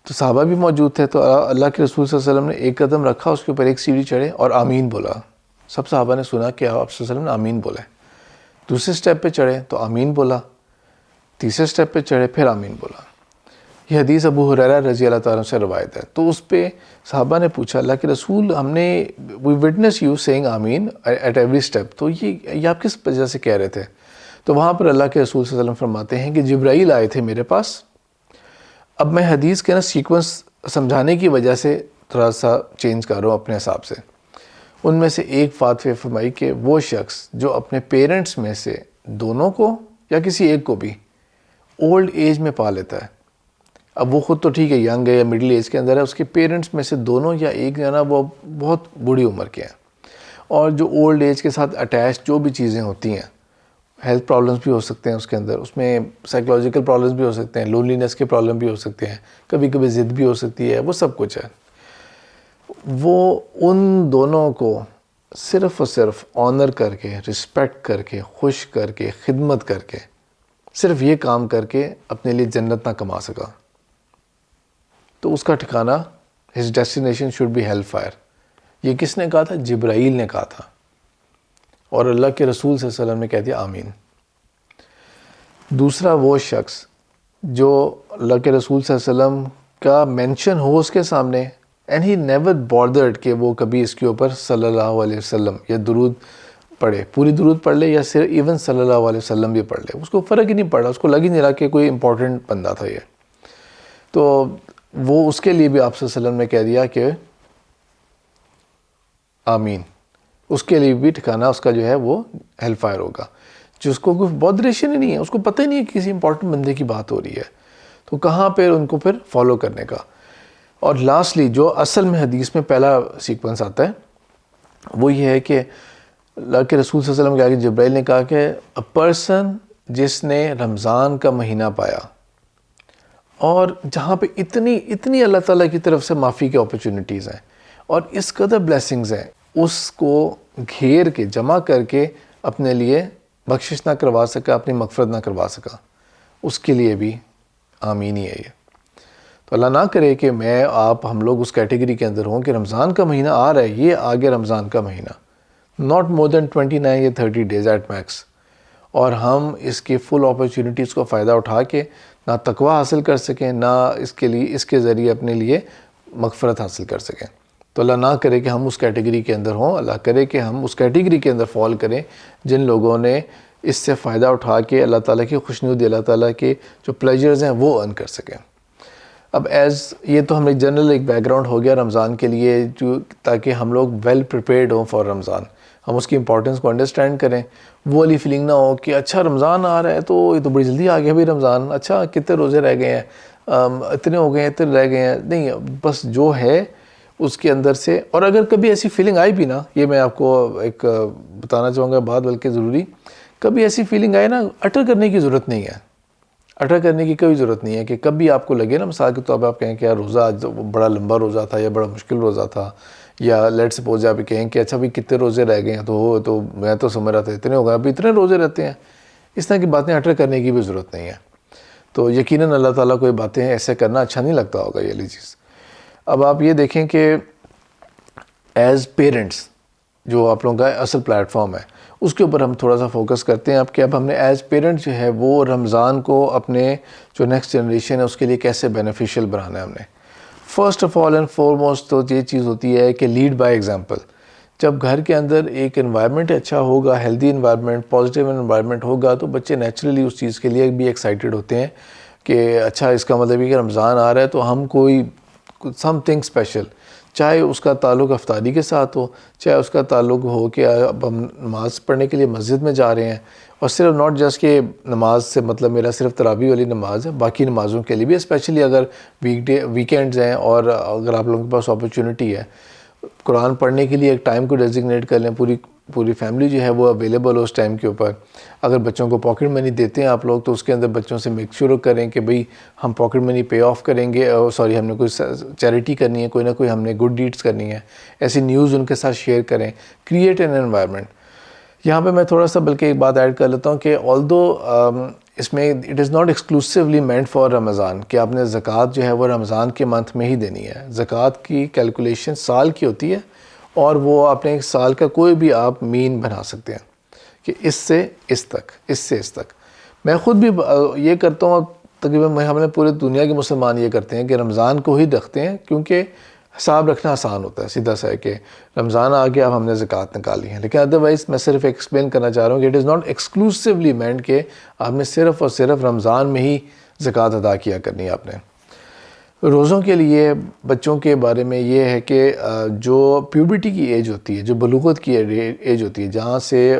تو صحابہ بھی موجود تھے، تو اللہ کے رسول صلی اللہ علیہ وسلم نے ایک قدم رکھا، اس کے اوپر ایک سیڑھی چڑھے اور آمین بولا. سب صحابہ نے سنا کہ آپ صلی اللہ علیہ وسلم نے آمین بولا ہے. دوسرے سٹیپ پہ چڑھے تو آمین بولا، تیسرے سٹیپ پہ چڑھے پھر آمین بولا. یہ حدیث ابو ہریرہ رضی اللہ تعالیٰ عنہ سے روایت ہے. تو اس پہ صحابہ نے پوچھا، اللہ کے رسول، ہم نے وی وٹنس یو سیئنگ آمین ایٹ ایوری اسٹیپ، تو یہ آپ کس وجہ سے کہہ رہے تھے؟ تو وہاں پر اللہ کے رسول صلی اللہ علیہ وسلم فرماتے ہیں کہ جبرائیل آئے تھے میرے پاس. اب میں حدیث کے نا سیکوینس سمجھانے کی وجہ سے تھوڑا سا چینج کر رہا ہوں اپنے حساب سے. ان میں سے ایک فاتح فرمائی کہ وہ شخص جو اپنے پیرنٹس میں سے دونوں کو یا کسی ایک کو بھی اولڈ ایج میں پا لیتا ہے، اب وہ خود تو ٹھیک ہے ینگ ہے یا مڈل ایج کے اندر ہے، اس کے پیرنٹس میں سے دونوں یا ایک جو ہے نا وہ بہت بڑی عمر کے ہیں، اور جو اولڈ ایج کے ساتھ اٹیچ جو بھی چیزیں ہوتی ہیں، ہیلتھ پرابلمس بھی ہو سکتے ہیں اس کے اندر، اس میں سائیکولوجیکل پرابلمس بھی ہو سکتے ہیں، لونلینس کے پرابلم بھی ہو سکتے ہیں، کبھی کبھی ضد بھی ہو سکتی ہے، وہ سب کچھ ہے، وہ ان دونوں کو صرف اور صرف آنر کر کے، رسپیکٹ کر کے، خوش کر کے، خدمت کر کے، صرف یہ کام کر کے اپنے لیے جنت نہ کما سکا، تو اس کا ٹھکانہ his destination should be hell fire۔ یہ کس نے کہا تھا؟ جبرائیل نے کہا تھا، اور اللہ کے رسول صلی اللہ علیہ وسلم نے کہہ دیا آمین۔ دوسرا وہ شخص جو اللہ کے رسول صلی اللہ علیہ وسلم کا مینشن ہو اس کے سامنے اینڈ ہی نیور بارڈرڈ کہ وہ کبھی اس کے اوپر صلی اللہ علیہ وسلم یا درود پڑھے، پوری درود پڑھ لے یا صرف ایون صلی اللہ علیہ وسلم بھی پڑھ لے، اس کو فرق ہی نہیں پڑ رہا، اس کو لگ ہی نہیں رہا کہ کوئی امپورٹنٹ بندہ تھا یہ، تو وہ اس کے لیے بھی آپ صلی اللہ علیہ وسلم نے کہہ دیا کہ آمین، اس کے لیے بھی ٹھکانہ اس کا جو ہے وہ ہیل فائر ہوگا، جس کو کوئی بودریشن ہی نہیں ہے، اس کو پتہ ہی نہیں ہے کسی امپورٹنٹ بندے کی بات ہو رہی ہے، تو کہاں پہ ان کو پھر فالو کرنے کا۔ اور لاسٹلی جو اصل میں حدیث میں پہلا سیکوینس آتا ہے وہ یہ ہے کہ اللہ کے رسول صلی اللہ علیہ وسلم کے آگے جبرائیل نے کہا کہ اے پرسن جس نے رمضان کا مہینہ پایا اور جہاں پہ اتنی اللہ تعالیٰ کی طرف سے معافی کی اپرچونیٹیز ہیں اور اس قدر بلیسنگز ہیں، اس کو گھیر کے جمع کر کے اپنے لیے بخشش نہ کروا سکا، اپنی مغفرت نہ کروا سکا، اس کے لیے بھی آمین ہی ہے یہ۔ تو اللہ نہ کرے کہ میں آپ ہم لوگ اس کیٹیگری کے اندر ہوں کہ رمضان کا مہینہ آ رہا ہے، یہ آگے رمضان کا مہینہ ناٹ مور دین 29 یا 30 ڈیز ایٹ میکس، اور ہم اس کی فل اپرچونیٹیز کو فائدہ اٹھا کے نہ تقوی حاصل کر سکیں، نہ اس کے ذریعے اپنے لیے مغفرت حاصل کر سکیں۔ تو اللہ نہ کرے کہ ہم اس کیٹیگری کے اندر ہوں، اللہ کرے کہ ہم اس کیٹیگری کے اندر فال کریں جن لوگوں نے اس سے فائدہ اٹھا کے اللہ تعالیٰ کی خوشنودی، اللہ تعالیٰ کے جو پلیجرز ہیں وہ ارن کر سکیں۔ اب یہ تو ہم جنرل ایک بیک گراؤنڈ ہو گیا رمضان کے لیے، جو تاکہ ہم لوگ ویل پریپیئرڈ ہوں فار رمضان، ہم اس کی امپورٹنس کو انڈرسٹینڈ کریں، وہ والی فیلنگ نہ ہو کہ اچھا رمضان آ رہا ہے تو یہ تو بڑی جلدی آ گیا بھائی رمضان، اچھا کتنے روزے رہ گئے ہیں، اتنے ہو گئے ہیں، اتنے رہ گئے ہیں، نہیں، بس جو ہے اس کے اندر سے۔ اور اگر کبھی ایسی فیلنگ آئی بھی نا، یہ میں آپ کو ایک بتانا چاہوں گا بات بلکہ ضروری، کبھی ایسی فیلنگ آئے نا، اٹر کرنے کی ضرورت نہیں ہے، اٹر کرنے کی کوئی ضرورت نہیں ہے کہ کبھی آپ کو لگے نا، مثال کے طور پہ آپ کہیں کہ یار روزہ آج بڑا لمبا روزہ تھا یا بڑا مشکل روزہ تھا، یا لیٹ سپوز آپ کہیں کہ اچھا بھائی کتنے روزے رہ گئے ہیں، تو میں تو سمجھ رہا تھا اتنے ہو گئے، ابھی اتنے روزے رہتے ہیں، اس طرح کی باتیں اٹر کرنے کی بھی ضرورت نہیں ہے۔ تو یقیناً اللہ تعالیٰ کو یہ باتیں ایسے کرنا اچھا نہیں لگتا ہوگا یہ والی چیز۔ اب آپ یہ دیکھیں کہ ایز پیرنٹس جو آپ لوگوں کا اصل پلیٹ فارم ہے، اس کے اوپر ہم تھوڑا سا فوکس کرتے ہیں اب کہ اب ہم نے ایز پیرنٹ جو ہے وہ رمضان کو اپنے جو نیکسٹ جنریشن ہے اس کے لیے کیسے بینیفیشیل بنانا ہے ہم نے۔ First of all and foremost تو یہ چیز ہوتی ہے کہ لیڈ بائی ایگزامپل۔ جب گھر کے اندر ایک انوائرمنٹ اچھا ہوگا، ہیلدی انوائرمنٹ، پازیٹیو انوائرمنٹ ہوگا، تو بچے نیچرلی اس چیز کے لیے بھی ایکسائٹیڈ ہوتے ہیں کہ اچھا اس کا مطلب یہ کہ رمضان آ رہا ہے تو ہم کوئی سم تھنگ اسپیشل، چاہے اس کا تعلق افطاری کے ساتھ ہو، چاہے اس کا تعلق ہو کہ اب ہم نماز پڑھنے کے لیے مسجد میں جا رہے ہیں، اور صرف ناٹ جسٹ کہ نماز سے مطلب میرا صرف تراویح والی نماز ہے، باقی نمازوں کے لیے بھی، اسپیشلی اگر ویکینڈز ہیں اور اگر آپ لوگوں کے پاس اپرچونٹی ہے قرآن پڑھنے کے لیے، ایک ٹائم کو ڈیزگنیٹ کر لیں، پوری فیملی جو ہے وہ اویلیبل ہو اس ٹائم کے اوپر۔ اگر بچوں کو پاکٹ منی دیتے ہیں آپ لوگ تو اس کے اندر بچوں سے میک شور کریں کہ بھئی ہم پاکٹ منی پے آف کریں گے، ہم نے کوئی چیریٹی کرنی ہے، کوئی نہ کوئی ہم نے گڈ ڈیڈز کرنی ہے، ایسی نیوز ان کے ساتھ شیئر کریں، کریٹ این انوائرمنٹ۔ یہاں پہ میں تھوڑا سا بلکہ ایک بات ایڈ کر لیتا ہوں کہ آلدو اس میں it is not exclusively meant for Ramzan کہ آپ نے زکوٰۃ جو ہے وہ رمضان کے منتھ میں ہی دینی ہے۔ زکوٰۃ کی کیلکولیشن سال کی ہوتی ہے، اور وہ اپنے ایک سال کا کوئی بھی آپ مین بنا سکتے ہیں کہ اس سے اس تک، اس سے اس تک۔ میں خود بھی یہ کرتا ہوں، تقریباً ہم نے پورے دنیا کے مسلمان یہ کرتے ہیں کہ رمضان کو ہی رکھتے ہیں، کیونکہ حساب رکھنا آسان ہوتا ہے، سیدھا سا ہے کہ رمضان آ گیا اب ہم نے زکوٰۃ نکالی ہے۔ لیکن ادروائز میں صرف ایکسپلین کرنا چاہ رہا ہوں کہ it is not exclusively meant کہ آپ نے صرف اور صرف رمضان میں ہی زکوٰۃ ادا کیا کرنی ہے آپ نے۔ روزوں کے لیے بچوں کے بارے میں یہ ہے کہ جو پیوبرٹی کی ایج ہوتی ہے، جو بلوغت کی ایج ہوتی ہے، جہاں سے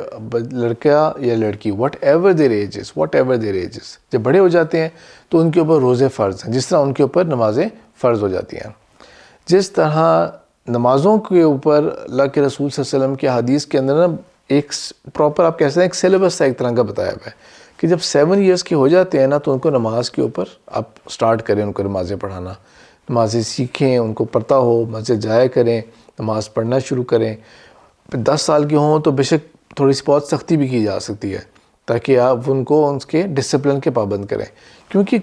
لڑکا یا لڑکی واٹ ایور دیر ایج از جب بڑے ہو جاتے ہیں تو ان کے اوپر روزے فرض ہیں، جس طرح ان کے اوپر نمازیں فرض ہو جاتی ہیں. جس طرح نمازوں کے اوپر اللہ کے رسول صلی اللہ علیہ وسلم کی حدیث کے اندر نا ایک پراپر آپ کہہ سکتے ہیں ایک سلیبس تھا ایک طرح کا بتایا ہوا ہے کہ جب 7 ایئرس کے ہو جاتے ہیں نا تو ان کو نماز کے اوپر آپ سٹارٹ کریں، ان کو نمازیں پڑھانا، نمازیں سیکھیں، ان کو پتہ ہو، مسجد جایا کریں، نماز پڑھنا شروع کریں. 10 سال کے ہوں تو بے شک تھوڑی سی بہت سختی بھی کی جا سکتی ہے تاکہ آپ ان کو ان کے ڈسپلن کے پابند کریں، کیونکہ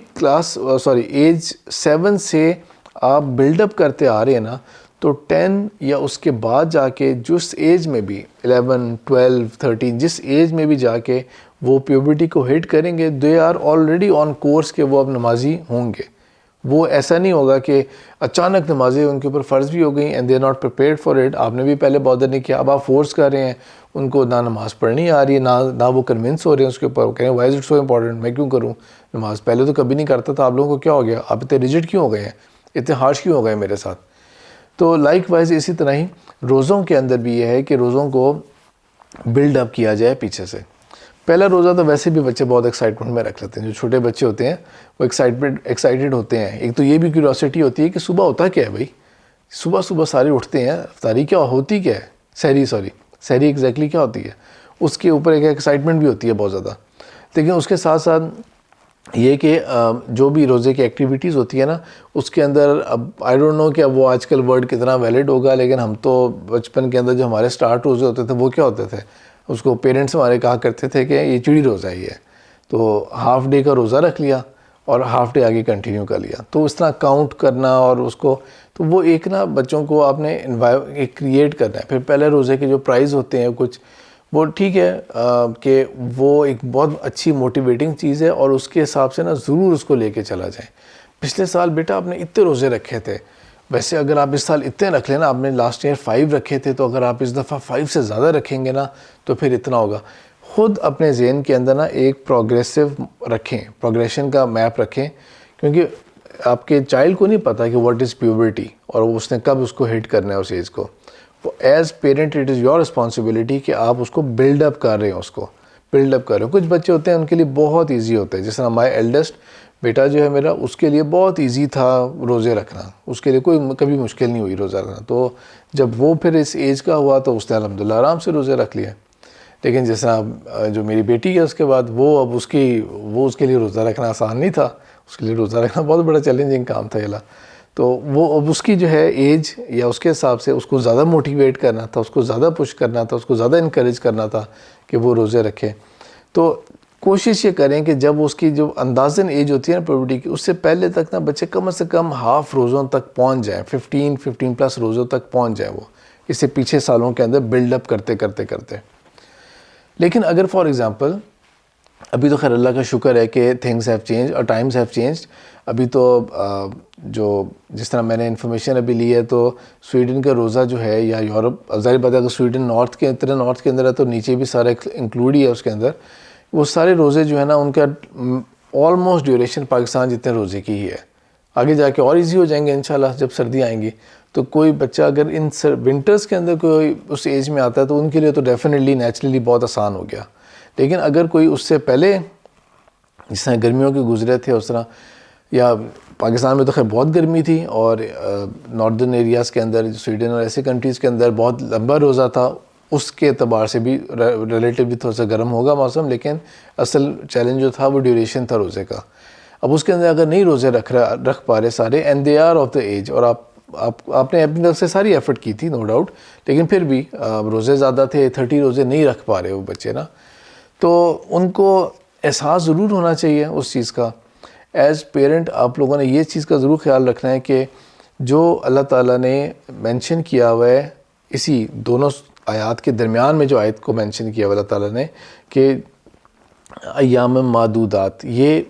ایج 7 سے آپ بلڈ اپ کرتے آ رہے ہیں نا تو 10 یا اس کے بعد جا کے جس ایج میں بھی 11 12 13 جس ایج میں بھی جا کے وہ پیوبرٹی کو ہٹ کریں گے، they are already on course کہ وہ اب نمازی ہوں گے. وہ ایسا نہیں ہوگا کہ اچانک نمازیں ان کے اوپر فرض بھی ہو گئیں and they are not prepared for it. آپ نے بھی پہلے بادر نہیں کیا، اب آپ فورس کر رہے ہیں ان کو، نہ نماز پڑھنی آ رہی ہے، نہ وہ کنونس ہو رہے ہیں اس کے اوپر. وہ کہیں why is it so important, میں کیوں کروں نماز، پہلے تو کبھی نہیں کرتا تھا، آپ لوگوں کو کیا ہو گیا، آپ اتنے ریجڈ کیوں ہو گئے ہیں، اتنے ہارش کیوں ہو گئے میرے ساتھ. تو لائک وائز اسی طرح ہی روزوں کے اندر بھی یہ ہے کہ روزوں کو بلڈ اپ کیا جائے پیچھے سے. پہلا روزہ تو ویسے بھی بچے بہت ایکسائٹمنٹ میں رکھ لیتے ہیں، جو چھوٹے بچے ہوتے ہیں وہ ایکسائٹیڈ ہوتے ہیں. ایک تو یہ بھی کیوریوسٹی ہوتی ہے کہ صبح ہوتا کیا ہے بھائی، صبح سارے اٹھتے ہیں، افطاری کیا ہوتی کیا ہے، سحری ایگزیکٹلی کیا ہوتی ہے، اس کے اوپر ایک ایکسائٹمنٹ بھی ہوتی ہے بہت زیادہ. لیکن اس کے ساتھ ساتھ یہ کہ جو بھی روزے کی ایکٹیویٹیز ہوتی ہے نا اس کے اندر اب آئی ڈونٹ نو کہ اب وہ آج کل ورڈ کتنا ویلڈ ہوگا، لیکن ہم تو بچپن کے اندر جو ہمارے سٹارٹ روزے ہوتے تھے وہ کیا ہوتے تھے، اس کو پیرنٹس ہمارے کہا کرتے تھے کہ یہ چڑی روزہ ہی ہے، تو ہاف ڈے کا روزہ رکھ لیا اور ہاف ڈے آگے کنٹینیو کر لیا. تو اس طرح کاؤنٹ کرنا اور اس کو تو وہ ایک نا بچوں کو آپ نے ایک کریٹ کرنا ہے. پھر پہلے روزے کے جو پرائز ہوتے ہیں کچھ وہ ٹھیک ہے کہ وہ ایک بہت اچھی موٹیویٹنگ چیز ہے اور اس کے حساب سے نا ضرور اس کو لے کے چلا جائیں. پچھلے سال بیٹا آپ نے اتنے روزے رکھے تھے، ویسے اگر آپ اس سال اتنے رکھ لیں نا، آپ نے لاسٹ ایئر 5 رکھے تھے، تو اگر آپ اس دفعہ 5 سے زیادہ رکھیں گے نا تو پھر اتنا ہوگا. خود اپنے ذہن کے اندر نا ایک پروگریشن کا میپ رکھیں، کیونکہ آپ کے چائلڈ کو نہیں پتا کہ واٹ از پیوبرٹی اور اس نے کب اس کو ہٹ کرنا ہے اس ایج کو. As parent it is your responsibility کہ آپ اس کو بلڈ اپ کر رہے ہیں. کچھ بچے ہوتے ہیں ان کے لیے بہت ایزی ہوتا ہے، جس طرح مائی ایلڈسٹ بیٹا جو ہے میرا، اس کے لیے بہت ایزی تھا روزے رکھنا، اس کے لیے کبھی مشکل نہیں ہوئی روزہ رکھنا. تو جب وہ پھر اس ایج کا ہوا تو اس نے الحمدللہ آرام سے روزے رکھ لیا. لیکن جس طرح جو میری بیٹی ہے اس کے بعد وہ اب اس کے لیے روزہ رکھنا آسان نہیں تھا، اس کے لیے روزہ رکھنا بہت بڑا چیلنجنگ کام تھا. تو وہ اب اس کی جو ہے ایج یا اس کے حساب سے اس کو زیادہ موٹیویٹ کرنا تھا، اس کو زیادہ پش کرنا تھا، اس کو زیادہ انکریج کرنا تھا کہ وہ روزے رکھے. تو کوشش یہ کریں کہ جب اس کی جو اندازن ایج ہوتی ہے نا پیوبرٹی کی، اس سے پہلے تک نا بچے کم سے کم ہاف روزوں تک پہنچ جائیں، 15 پلس روزوں تک پہنچ جائیں. وہ اس سے پیچھے سالوں کے اندر بلڈ اپ کرتے. لیکن اگر فار ایگزامپل ابھی تو خیر اللہ کا شکر ہے کہ تھنگز ہیو چینج اور ٹائمز ہیو چینجڈ. ابھی تو جس طرح میں نے انفارمیشن ابھی لی ہے تو سویڈن کا روزہ جو ہے یا یورپ، ظاہر بات ہے اگر سویڈن نارتھ کے اندر ہے تو نیچے بھی سارا انکلوڈ ہی ہے اس کے اندر. وہ سارے روزے جو ہے نا ان کا آلموسٹ ڈیوریشن پاکستان جتنے روزے کی ہی ہے. آگے جا کے اور ایزی ہو جائیں گے انشاءاللہ جب سردی آئیں گی. تو کوئی بچہ اگر ان ونٹرز کے اندر کوئی اس ایج میں آتا ہے تو ان کے لیے تو ڈیفینیٹلی نیچرلی بہت آسان ہو گیا. لیکن اگر کوئی اس سے پہلے جس طرح گرمیوں کے گزرے تھے اس طرح، یا پاکستان میں تو خیر بہت گرمی تھی اور ناردرن ایریاز کے اندر سویڈن اور ایسے کنٹریز کے اندر بہت لمبا روزہ تھا، اس کے اعتبار سے بھی ریلیٹیولی تھوڑا سا گرم ہوگا موسم. لیکن اصل چیلنج جو تھا وہ ڈیوریشن تھا روزے کا. اب اس کے اندر اگر نہیں روزے رکھ پا رہے سارے and they are of the age, اور آپ نے اپنی طرف سے ساری ایفرٹ کی تھی نو ڈاؤٹ، لیکن پھر بھی روزے زیادہ تھے، 30 روزے نہیں رکھ پا رہے وہ بچے نا، تو ان کو احساس ضرور ہونا چاہیے اس چیز کا. ایز پیرنٹ آپ لوگوں نے یہ چیز کا ضرور خیال رکھنا ہے کہ جو اللہ تعالیٰ نے مینشن کیا ہوا ہے اسی دونوں آیات کے درمیان میں، جو آیت کو مینشن کیا ہوا اللہ تعالیٰ نے کہ ایام معدودات، یہ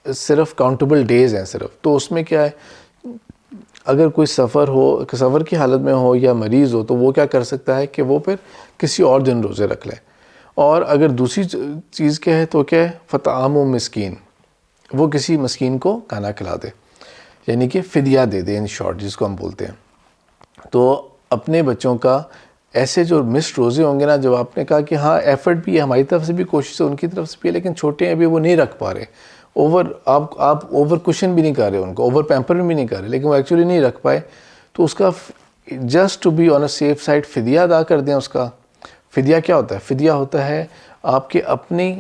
صرف کاؤنٹیبل ڈیز ہیں صرف. تو اس میں کیا ہے، اگر کوئی سفر کی حالت میں ہو یا مریض ہو تو وہ کیا کر سکتا ہے کہ وہ پھر کسی اور دن روزے رکھ لیں. اور اگر دوسری چیز کیا ہے تو کیا ہے، فطعام مسکین، وہ کسی مسکین کو کھانا کھلا دے. یعنی کہ فدیہ دے دیں ان شارٹ، جس کو ہم بولتے ہیں. تو اپنے بچوں کا ایسے جو مسڈ روزے ہوں گے نا، جب آپ نے کہا کہ ہاں ایفرٹ بھی ہے، ہماری طرف سے بھی کوشش ہے، ان کی طرف سے بھی ہے، لیکن چھوٹے ہیں ابھی، وہ نہیں رکھ پا رہے، آپ اوور کوشن بھی نہیں کر رہے ان کو، اوور پیمپر بھی نہیں کر رہے، لیکن وہ ایکچولی نہیں رکھ پائے، تو اس کا just to be on a safe side فدیہ ادا کر دیں. اس کا فدیہ کیا ہوتا ہے؟ فدیہ ہوتا ہے آپ کے اپنی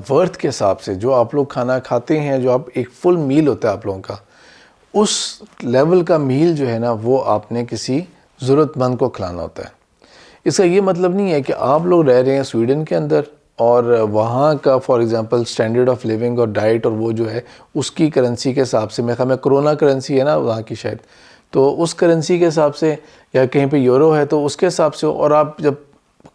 ورتھ کے حساب سے، جو آپ لوگ کھانا کھاتے ہیں، جو آپ ایک فل میل ہوتا ہے آپ لوگوں کا، اس لیول کا میل جو ہے نا، وہ آپ نے کسی ضرورت مند کو کھلانا ہوتا ہے. اس کا یہ مطلب نہیں ہے کہ آپ لوگ رہ رہے ہیں سویڈن کے اندر اور وہاں کا for example standard of living اور ڈائٹ اور وہ جو ہے اس کی کرنسی کے حساب سے، میرے خیال میں کرونا کرنسی ہے نا وہاں کی شاید، تو اس کرنسی کے حساب سے، یا کہیں پہ یورو ہے تو اس کے حساب سے، اور آپ جب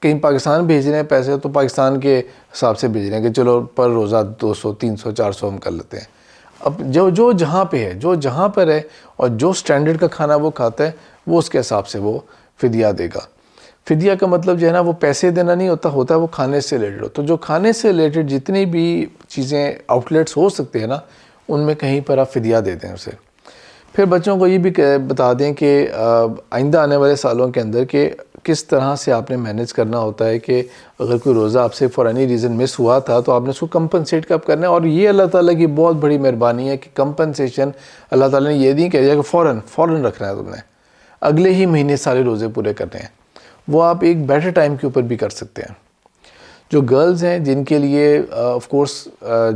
کہیں پاکستان بھیج رہے ہیں پیسے تو پاکستان کے حساب سے بھیج رہے ہیں کہ چلو پر روزہ 200 300 400 ہم کر لیتے ہیں. اب جو جہاں پہ ہے، جو جہاں پر ہے اور جو سٹینڈرڈ کا کھانا وہ کھاتا ہے، وہ اس کے حساب سے وہ فدیہ دے گا. فدیہ کا مطلب جو ہے نا وہ پیسے دینا نہیں ہوتا ہے وہ کھانے سے ریلیٹڈ ہو. تو جو کھانے سے ریلیٹڈ جتنی بھی چیزیں آؤٹ لیٹس ہو سکتے ہیں نا، ان میں کہیں پر آپ فدیہ دے دیں اسے. پھر بچوں کو یہ بھی بتا دیں کہ آئندہ آنے والے سالوں کے اندر کہ کس طرح سے آپ نے مینیج کرنا ہوتا ہے، کہ اگر کوئی روزہ آپ سے فار اینی ریزن مس ہوا تھا تو آپ نے اس کو کمپنسیٹ کب کرنا ہے. اور یہ اللہ تعالیٰ کی بہت بڑی مہربانی ہے کہ کمپنسیشن اللہ تعالیٰ نے یہ نہیں کہہ دیا کہ فوراً رکھنا ہے، تم نے اگلے ہی مہینے سارے روزے پورے کرنے ہیں. وہ آپ ایک بیٹر ٹائم کے اوپر بھی کر سکتے ہیں. جو گرلز ہیں جن کے لیے آف کورس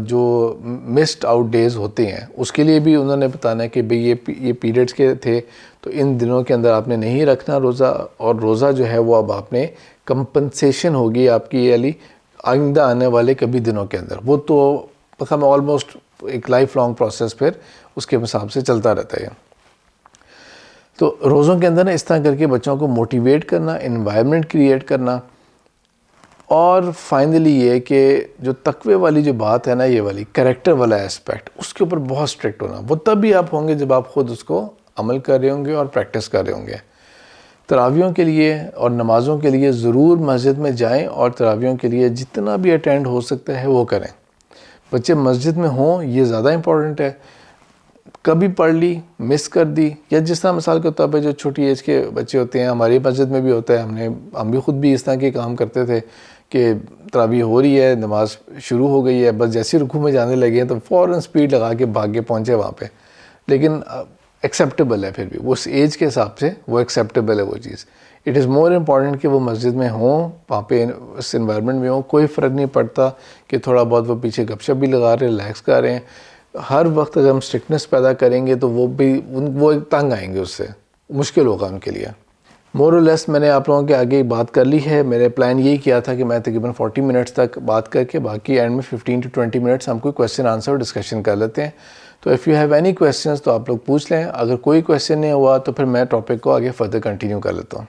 جو مسڈ آؤٹ ڈیز ہوتے ہیں، اس کے لیے بھی انہوں نے بتانا ہے کہ بھئی یہ پیریڈز کے تھے تو ان دنوں کے اندر آپ نے نہیں رکھنا روزہ، اور روزہ جو ہے وہ اب آپ نے کمپنسیشن ہوگی آپ کی علی آئندہ آنے والے کبھی دنوں کے اندر. وہ تو ہم آلموسٹ ایک لائف لانگ پروسیس پھر اس کے حساب سے چلتا رہتا ہے. تو روزوں کے اندر نا اس طرح کر کے بچوں کو موٹیویٹ کرنا، انوائرمنٹ کریٹ کرنا، اور فائنلی یہ کہ جو تقوی والی جو بات ہے نا، یہ والی کریکٹر والا اسپیکٹ، اس کے اوپر بہت اسٹرکٹ ہونا. وہ تب بھی آپ ہوں گے جب آپ خود اس کو عمل کر رہے ہوں گے اور پریکٹس کر رہے ہوں گے. تراویحوں کے لیے اور نمازوں کے لیے ضرور مسجد میں جائیں، اور تراویحوں کے لیے جتنا بھی اٹینڈ ہو سکتا ہے وہ کریں. بچے مسجد میں ہوں یہ زیادہ امپورٹنٹ ہے. کبھی پڑھ لی، مس کر دی، یا جس طرح مثال کے طور پہ جو چھوٹی ایج کے بچے ہوتے ہیں، ہماری مسجد میں بھی ہوتا ہے، ہم بھی خود بھی اس طرح کے کام کرتے تھے کہ تراویح ہو رہی ہے، نماز شروع ہو گئی ہے، بس جیسے رکوع میں جانے لگے ہیں تو فوراً سپیڈ لگا کے بھاگ کے پہنچے وہاں پہ. لیکن ایکسیپٹیبل ہے، پھر بھی وہ اس ایج کے حساب سے وہ ایکسیپٹیبل ہے وہ چیز. اٹ از مور امپورٹنٹ کہ وہ مسجد میں ہوں، وہاں پہ اس انوائرمنٹ میں ہوں. کوئی فرق نہیں پڑتا کہ تھوڑا بہت وہ پیچھے گپ شپ بھی لگا رہے ہیں، ریلیکس کر رہے ہیں. ہر وقت اگر ہم اسٹرکٹنس پیدا کریں گے تو وہ تنگ آئیں گے، اس سے مشکل ہوگا ان کے لیے. مور اور لیس میں نے آپ لوگوں کے آگے بات کر لی ہے. میرے پلان یہی کیا تھا کہ میں تقریباً 40 منٹس تک بات کر کے باقی اینڈ میں 15 to 20 منٹس ہم کوئی کویسچن آنسر اور ڈسکشن کر لیتے ہیں. تو if you have any questions تو آپ لوگ پوچھ لیں. اگر کوئی کویسچن نہیں ہوا تو پھر میں ٹاپک کو آگے فردر کنٹینیو کر لیتا ہوں.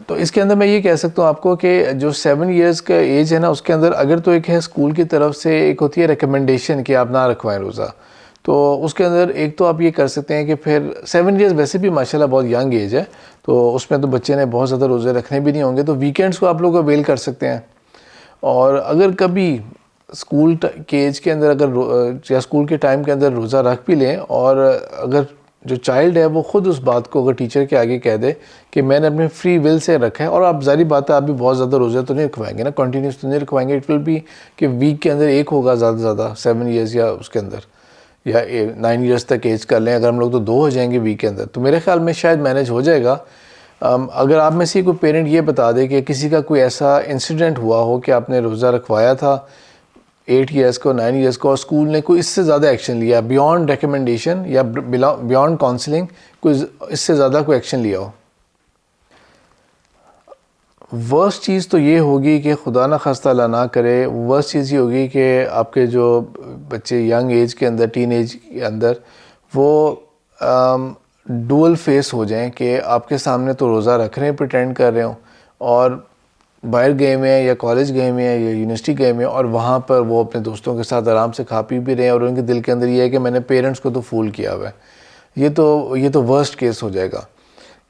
تو اس کے اندر میں یہ کہہ سکتا ہوں آپ کو کہ جو 7 ایئرس کا ایج ہے نا، اس کے اندر اگر تو ایک ہے اسکول کی طرف سے ایک ہوتی ہے ریکمنڈیشن کہ آپ نہ رکھوائیں روزہ، تو اس کے اندر ایک تو آپ یہ کر سکتے ہیں کہ پھر 7 ایئرس ویسے بھی ماشاءاللہ بہت ینگ ایج ہے، تو اس میں تو بچے نے بہت زیادہ روزے رکھنے بھی نہیں ہوں گے، تو ویکینڈس کو آپ لوگ اویل کر سکتے ہیں. اور اگر کبھی اسکول کے ایج کے اندر یا اسکول کے ٹائم کے اندر روزہ رکھ بھی لیں، اور اگر جو چائلڈ ہے وہ خود اس بات کو اگر ٹیچر کے آگے کہہ دے کہ میں نے اپنے فری ول سے رکھا ہے، اور آپ ظاہری بات ہے آپ بھی بہت زیادہ روزہ تو نہیں رکھوائیں گے نا، کنٹینیوس تو نہیں رکھوائیں گے. اٹ ول بی کہ ویک کے اندر ایک ہوگا زیادہ سے زیادہ 7 ایئرس یا اس کے اندر، یا 9 ایئرس تک ایج کر لیں. اگر ہم لوگ تو 2 ہو جائیں گے ویک کے اندر، تو میرے خیال میں شاید مینیج ہو جائے گا. اگر آپ میں سے کوئی پیرنٹ یہ بتا دے کہ کسی کا کوئی ایسا انسیڈنٹ ہوا ہو کہ آپ نے روزہ رکھوایا تھا 8 ایئرس کو 9 ایئرس کو، اور اسکول نے کوئی اس سے زیادہ ایکشن لیا بیانڈ ریکمنڈیشن یا بیانڈ کاؤنسلنگ، کوئی اس سے زیادہ کوئی ایکشن لیا ہو، ورسٹ چیز تو یہ ہوگی کہ خدا نہ خواستہ اللہ نہ کرے، ورسٹ چیز یہ ہوگی کہ آپ کے جو بچے ینگ ایج کے اندر، ٹین ایج کے اندر، وہ ڈول فیس ہو جائیں کہ آپ کے سامنے تو روزہ رکھ رہے ہیں، پریٹینڈ کر رہے ہوں، اور باہر گئے ہوئے ہیں یا کالج گئے ہوئے ہیں یا یونیورسٹی گئے ہوئے ہیں، اور وہاں پر وہ اپنے دوستوں کے ساتھ آرام سے کھا پی بھی رہے ہیں، اور ان کے دل کے اندر یہ ہے کہ میں نے پیرنٹس کو تو فول کیا ہوا ہے. یہ تو ورسٹ کیس ہو جائے گا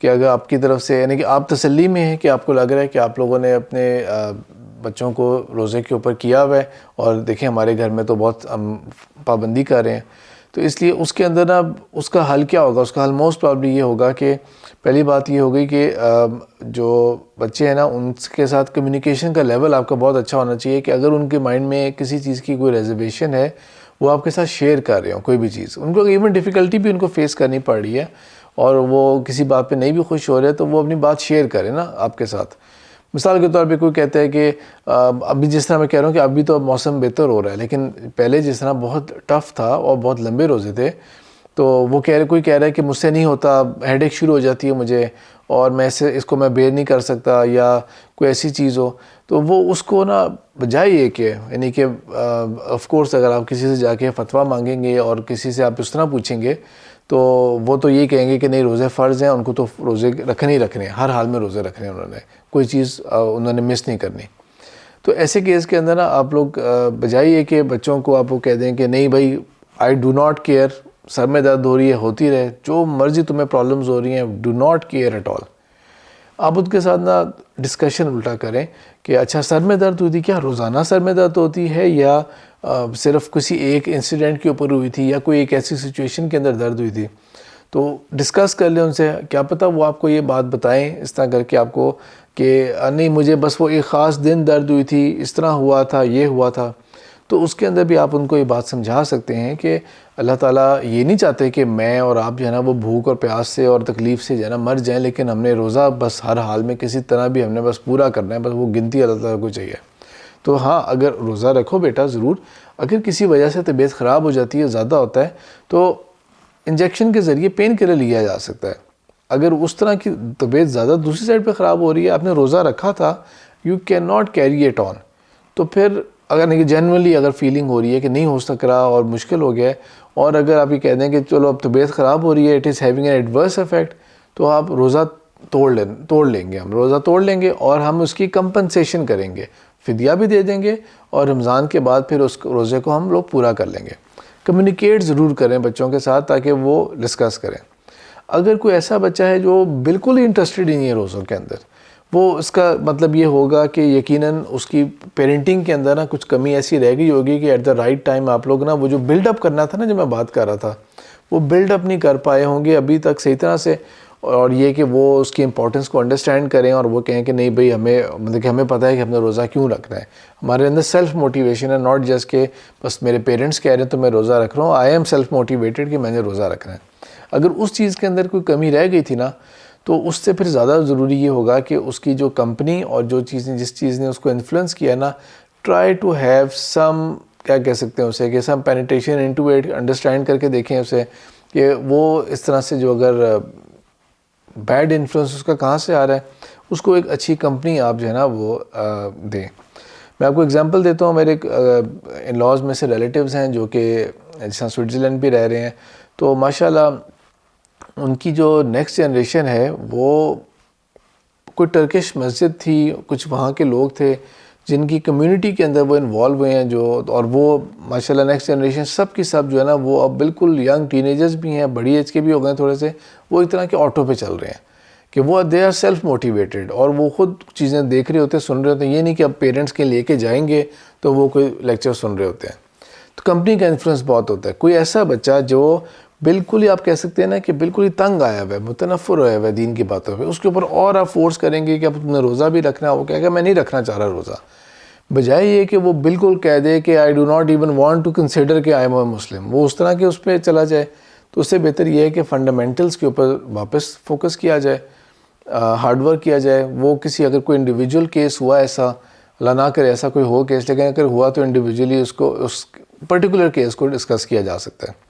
کہ اگر آپ کی طرف سے، یعنی کہ آپ تسلی میں ہیں کہ آپ کو لگ رہا ہے کہ آپ لوگوں نے اپنے بچوں کو روزے کے اوپر کیا ہوا ہے، اور دیکھیں ہمارے گھر میں تو بہت ہم پابندی کر رہے ہیں. تو اس لیے اس کے اندر نا اس کا حل کیا ہوگا؟ اس کا حل موسٹ پرابلی یہ ہوگا کہ پہلی بات یہ ہوگی کہ جو بچے ہیں نا ان کے ساتھ کمیونیکیشن کا لیول آپ کا بہت اچھا ہونا چاہیے کہ اگر ان کے مائنڈ میں کسی چیز کی کوئی ریزرویشن ہے وہ آپ کے ساتھ شیئر کر رہے ہوں کوئی بھی چیز. ان کو ایون ڈیفیکلٹی بھی ان کو فیس کرنی پڑ رہی ہے اور وہ کسی بات پہ نہیں بھی خوش ہو رہے تو وہ اپنی بات شیئر کریں نا آپ کے ساتھ. مثال کے طور پہ کوئی کہتا ہے کہ ابھی جس طرح میں کہہ رہا ہوں کہ ابھی تو موسم بہتر ہو رہا ہے لیکن پہلے جس طرح بہت ٹف تھا اور بہت لمبے روزے تھے تو وہ کوئی کہہ رہا ہے کہ مجھ سے نہیں ہوتا, ہیڈ ایک شروع ہو جاتی ہے مجھے اور میں اس کو میں بیئر نہیں کر سکتا یا کوئی ایسی چیز ہو, تو وہ اس کو نا بجائے یہ کہ یعنی کہ آف کورس اگر آپ کسی سے جا کے فتویٰ مانگیں گے اور کسی سے آپ اس طرح پوچھیں گے تو وہ تو یہ کہیں گے کہ نہیں روزے فرض ہیں, ان کو تو روزے رکھنے ہی رکھنے ہیں, ہر حال میں روزے رکھنے ہیں, انہوں نے کوئی چیز انہوں نے مس نہیں کرنی. تو ایسے کیس کے اندر نا آپ لوگ بجائے یہ کہ بچوں کو آپ وہ کہہ دیں کہ نہیں بھائی آئی ڈو ناٹ کیئر, سر میں درد ہو رہی ہے ہوتی رہے, جو مرضی تمہیں پرابلمز ہو رہی ہیں, do not care at all. آپ ان کے ساتھ نا ڈسکشن الٹا کریں کہ اچھا سر میں درد ہوئی تھی, کیا روزانہ سر میں درد ہوتی ہے یا صرف کسی ایک انسیڈنٹ کے اوپر ہوئی تھی یا کوئی ایک ایسی سچویشن کے اندر درد ہوئی تھی. تو ڈسکس کر لیں ان سے, کیا پتہ وہ آپ کو یہ بات بتائیں اس طرح کر کے آپ کو کہ نہیں مجھے بس وہ ایک خاص دن درد ہوئی تھی, اس طرح ہوا تھا, یہ ہوا تھا. تو اس کے اندر بھی آپ ان کو یہ بات سمجھا سکتے ہیں کہ اللہ تعالیٰ یہ نہیں چاہتے کہ میں اور آپ جو ہے نا وہ بھوک اور پیاس سے اور تکلیف سے جو ہے نا مر جائیں, لیکن ہم نے روزہ بس ہر حال میں کسی طرح بھی ہم نے بس پورا کرنا ہے, بس وہ گنتی اللہ تعالیٰ کو چاہیے. تو ہاں اگر روزہ رکھو بیٹا ضرور, اگر کسی وجہ سے طبیعت خراب ہو جاتی ہے, زیادہ ہوتا ہے, تو انجیکشن کے ذریعے پین کلر لیا جا سکتا ہے. اگر اس طرح کی طبیعت زیادہ دوسری سائڈ پہ خراب ہو رہی ہے, آپ نے روزہ رکھا تھا, you can not carry it on, تو پھر اگر نہیں جنرلی اگر فیلنگ ہو رہی ہے کہ نہیں ہو سک رہا اور مشکل ہو گیا ہے, اور اگر آپ یہ کہہ دیں کہ چلو اب طبیعت خراب ہو رہی ہے, it is having an adverse effect, تو آپ روزہ توڑ لیں گے, ہم روزہ توڑ لیں گے اور ہم اس کی کمپنسیشن کریں گے, فدیہ بھی دے دیں گے اور رمضان کے بعد پھر اس روزے کو ہم لوگ پورا کر لیں گے. کمیونیکیٹ ضرور کریں بچوں کے ساتھ تاکہ وہ ڈسکس کریں. اگر کوئی ایسا بچہ ہے جو بالکل ہی انٹرسٹڈ ہی نہیں ہے روزوں کے اندر, وہ اس کا مطلب یہ ہوگا کہ یقیناً اس کی پیرنٹنگ کے اندر نا کچھ کمی ایسی رہ گئی ہوگی کہ ایٹ دا رائٹ ٹائم آپ لوگ نا وہ جو بلڈ اپ کرنا تھا نا, جو میں بات کر رہا تھا, وہ بلڈ اپ نہیں کر پائے ہوں گے ابھی تک صحیح طرح سے, اور یہ کہ وہ اس کی امپورٹنس کو انڈرسٹینڈ کریں اور وہ کہیں کہ نہیں بھئی ہمیں مطلب کہ ہمیں پتہ ہے کہ ہم نے روزہ کیوں رکھنا ہے. ہمارے اندر سیلف موٹیویشن ہے, ناٹ جسٹ کہ بس میرے پیرنٹس کہہ رہے ہیں تو میں روزہ رکھ رہا ہوں, آئی ایم سیلف موٹیویٹڈ کہ میں نے روزہ رکھنا ہے. اگر اس چیز کے اندر کوئی کمی رہ گئی تھی نا, تو اس سے پھر زیادہ ضروری یہ ہوگا کہ اس کی جو کمپنی اور جو جس چیز نے اس کو انفلوئنس کیا نا, ٹرائی ٹو ہیو سم, کیا کہہ سکتے ہیں اسے, کہ سم پینیٹریشن انٹو اٹ, انڈرسٹینڈ کر کے دیکھیں اسے کہ وہ اس طرح سے جو اگر بیڈ انفلوئنس اس کا کہاں سے آ رہا ہے, اس کو ایک اچھی کمپنی آپ جو ہے نا وہ دیں. میں آپ کو اگزامپل دیتا ہوں, میرے ان لاز میں سے ریلیٹیوز ہیں جو کہ جس طرح سوئٹزرلینڈ بھی رہ رہے ہیں, تو ماشاءاللہ ان کی جو نیکسٹ جنریشن ہے وہ کوئی ٹرکش مسجد تھی, کچھ وہاں کے لوگ تھے جن کی کمیونٹی کے اندر وہ انوالو ہوئے ہیں جو, اور وہ ماشاءاللہ نیکسٹ جنریشن سب کی سب جو ہے نا وہ اب بالکل ینگ ٹین ایجرز بھی ہیں, بڑی ایج کے بھی ہو گئے تھوڑے سے, وہ ایک طرح کے آٹو پہ چل رہے ہیں کہ وہ دے آر سیلف موٹیویٹڈ, اور وہ خود چیزیں دیکھ رہے ہوتے ہیں, سن رہے ہوتے ہیں, یہ نہیں کہ اب پیرنٹس کے لے کے جائیں گے تو وہ کوئی لیکچر سن رہے ہوتے ہیں. تو کمپنی کا انفلوئنس بہت ہوتا ہے. کوئی ایسا بچہ جو بالکل ہی آپ کہہ سکتے ہیں نا کہ بالکل ہی تنگ آیا ہوا ہے, متنفر ہوا ہے دین کی باتوں پہ, اس کے اوپر اور آپ فورس کریں گے کہ اب تم نے روزہ بھی رکھنا, وہ کہے گا میں نہیں رکھنا چاہ رہا روزہ, بجائے یہ کہ وہ بالکل کہہ دے کہ I do not even want to consider کہ آئی ایم اے مسلم, وہ اس طرح کے اس پہ چلا جائے. تو اس سے بہتر یہ ہے کہ فنڈامنٹلز کے اوپر واپس فوکس کیا جائے, ہارڈ ورک کیا جائے. وہ کسی اگر کوئی انڈیویجول کیس ہوا ایسا, اللہ نہ کرے ایسا کوئی ہو کیس, لیکن اگر ہوا تو انڈیویجولی اس کو اس پرٹیکولر کیس کو ڈسکس کیا جا سکتا ہے.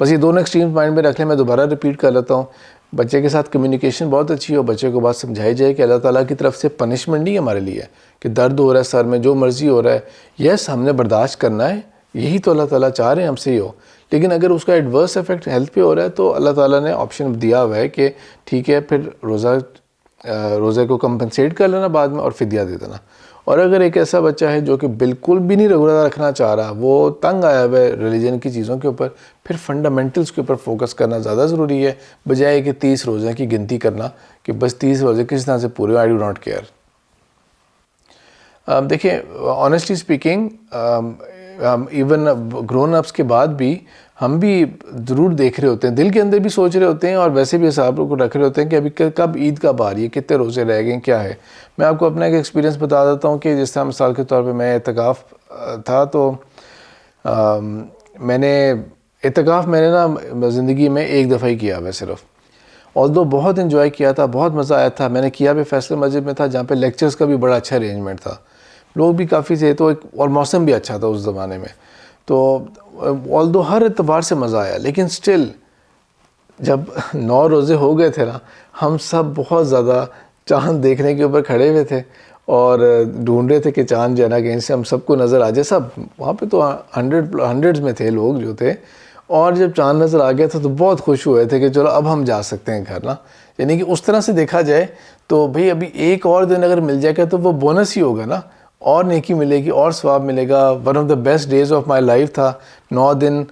بس یہ دونوں ایکسٹریمز مائنڈ میں رکھ لیں. میں دوبارہ ریپیٹ کر لیتا ہوں, بچے کے ساتھ کمیونیکیشن بہت اچھی ہو, بچے کو بات سمجھائی جائے کہ اللہ تعالیٰ کی طرف سے پنشمنٹ نہیں ہمارے لیے کہ درد ہو رہا ہے سر میں, جو مرضی ہو رہا ہے, یس ہم نے برداشت کرنا ہے, یہی تو اللہ تعالیٰ چاہ رہے ہیں ہم سے ہی ہو, لیکن اگر اس کا ایڈورس افیکٹ ہیلتھ پہ ہو رہا ہے تو اللہ تعالیٰ نے آپشن دیا ہوا ہے کہ ٹھیک ہے پھر روزے کو کمپنسیٹ کر لینا بعد میں اور فدیہ دے دینا. اور اگر ایک ایسا بچہ ہے جو کہ بالکل بھی نہیں روزہ رکھنا چاہ رہا, وہ تنگ آیا ہوا ہے ریلیجن کی چیزوں کے اوپر, پھر فنڈامنٹلز کے اوپر فوکس کرنا زیادہ ضروری ہے, بجائے کہ 30 روزے کی گنتی کرنا کہ بس 30 روزے کس طرح سے پورے, آئی ڈو ناٹ کیئر. دیکھیں honestly speaking even grown ups کے بعد بھی ہم بھی ضرور دیکھ رہے ہوتے ہیں، دل کے اندر بھی سوچ رہے ہوتے ہیں اور ویسے بھی حساب کو رکھ رہے ہوتے ہیں کہ ابھی کب عید کب آ رہی ہے، کتنے روزے رہ گئے ہیں، کیا ہے۔ میں آپ کو اپنا ایک ایکسپیرینس بتا دیتا ہوں کہ جس طرح مثال کے طور پہ میں اعتکاف تھا، تو میں نے نا زندگی میں ایک دفعہ ہی کیا ہوا صرف، although بہت انجوائے کیا تھا، بہت مزہ آیا تھا۔ میں نے کیا بھی فیصل مسجد میں تھا، جہاں پہ لیکچرز کا بھی بڑا اچھا ارینجمنٹ تھا، لوگ بھی کافی تھے، تو اور موسم بھی اچھا تھا اس زمانے میں، تو although ہر اعتبار سے مزہ آیا، لیکن سٹل جب 9 روزے ہو گئے تھے نا، ہم سب بہت زیادہ چاند دیکھنے کے اوپر کھڑے ہوئے تھے اور ڈھونڈ رہے تھے کہ چاند جو ہے نا کہیں سے ہم سب کو نظر آ جائے۔ سب وہاں پہ تو ہنڈریڈز میں تھے لوگ جو تھے، اور جب چاند نظر آ گیا تھا تو بہت خوش ہوئے تھے کہ چلو اب ہم جا سکتے ہیں گھر نا۔ یعنی کہ اس طرح سے دیکھا جائے تو بھئی ابھی ایک اور دن اگر مل جائے گا تو وہ بونس ہی ہوگا نا، اور نیکی ملے گی اور ثواب ملے گا۔ One of the best days of my life تھا، 9 دن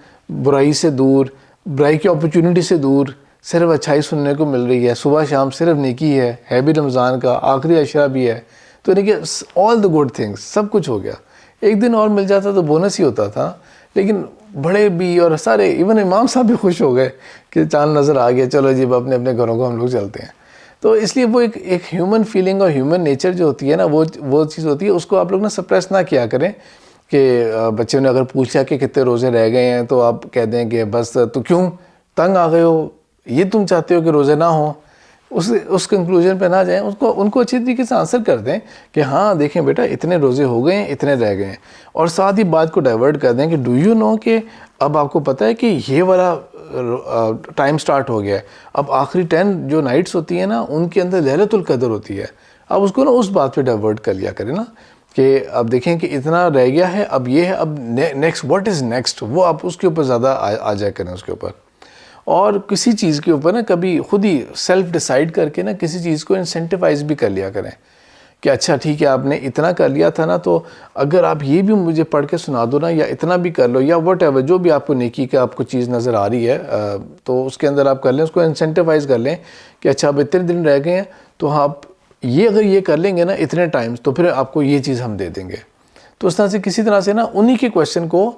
برائی سے دور، برائی کی اپرچونٹی سے دور، صرف اچھائی سننے کو مل رہی ہے، صبح شام صرف نیکی ہے بھی رمضان کا آخری عشرہ بھی ہے، تو یعنی کہ آل دا گڈ تھنگس سب کچھ ہو گیا۔ ایک دن اور مل جاتا تو بونس ہی ہوتا تھا، لیکن بڑے بھی اور سارے ایون امام صاحب بھی خوش ہو گئے کہ چاند نظر آ گیا، چلو جی اپنے اپنے گھروں کو ہم لوگ چلتے ہیں۔ تو اس لیے وہ ایک ہیومن فیلنگ اور ہیومن نیچر جو ہوتی ہے نا، وہ چیز ہوتی ہے، اس کو آپ لوگ نا سپریس نہ کیا کریں کہ بچے نے اگر پوچھا کہ کتنے روزے رہ گئے ہیں تو آپ کہہ دیں کہ بس تو کیوں تنگ آ گئے ہو، یہ تم چاہتے ہو کہ روزے نہ ہوں، اس کنکلوژن پہ نہ جائیں، ان کو اچھی طریقے سے آنسر کر دیں کہ ہاں دیکھیں بیٹا اتنے روزے ہو گئے ہیں، اتنے رہ گئے ہیں، اور ساتھ ہی بات کو ڈائیورٹ کر دیں کہ ڈو یو نو کہ اب آپ کو پتہ ہے کہ یہ والا ٹائم سٹارٹ ہو گیا ہے، اب آخری 10 جو نائٹس ہوتی ہیں نا ان کے اندر لیلۃ القدر ہوتی ہے۔ اب اس کو نا اس بات پہ ڈائیورٹ کر لیا کریں نا کہ اب دیکھیں کہ اتنا رہ گیا ہے، اب یہ ہے، اب نیکسٹ واٹ از نیکسٹ، وہ آپ اس کے اوپر زیادہ آ جایا کریں اس کے اوپر۔ اور کسی چیز کے اوپر نا کبھی خود ہی سیلف ڈیسائیڈ کر کے نا کسی چیز کو انسینٹیوائز بھی کر لیا کریں کہ اچھا ٹھیک ہے آپ نے اتنا کر لیا تھا نا، تو اگر آپ یہ بھی مجھے پڑھ کے سنا دو نا، یا اتنا بھی کر لو، یا واٹ ایور جو بھی آپ کو نیکی کا آپ کو چیز نظر آ رہی ہے تو اس کے اندر آپ کر لیں، اس کو انسینٹیوائز کر لیں کہ اچھا اب اتنے دن رہ گئے ہیں تو آپ یہ اگر یہ کر لیں گے نا اتنے ٹائمز تو پھر آپ کو یہ چیز ہم دے دیں گے۔ تو اس طرح سے کسی طرح سے نا انہی کے کویشچن کو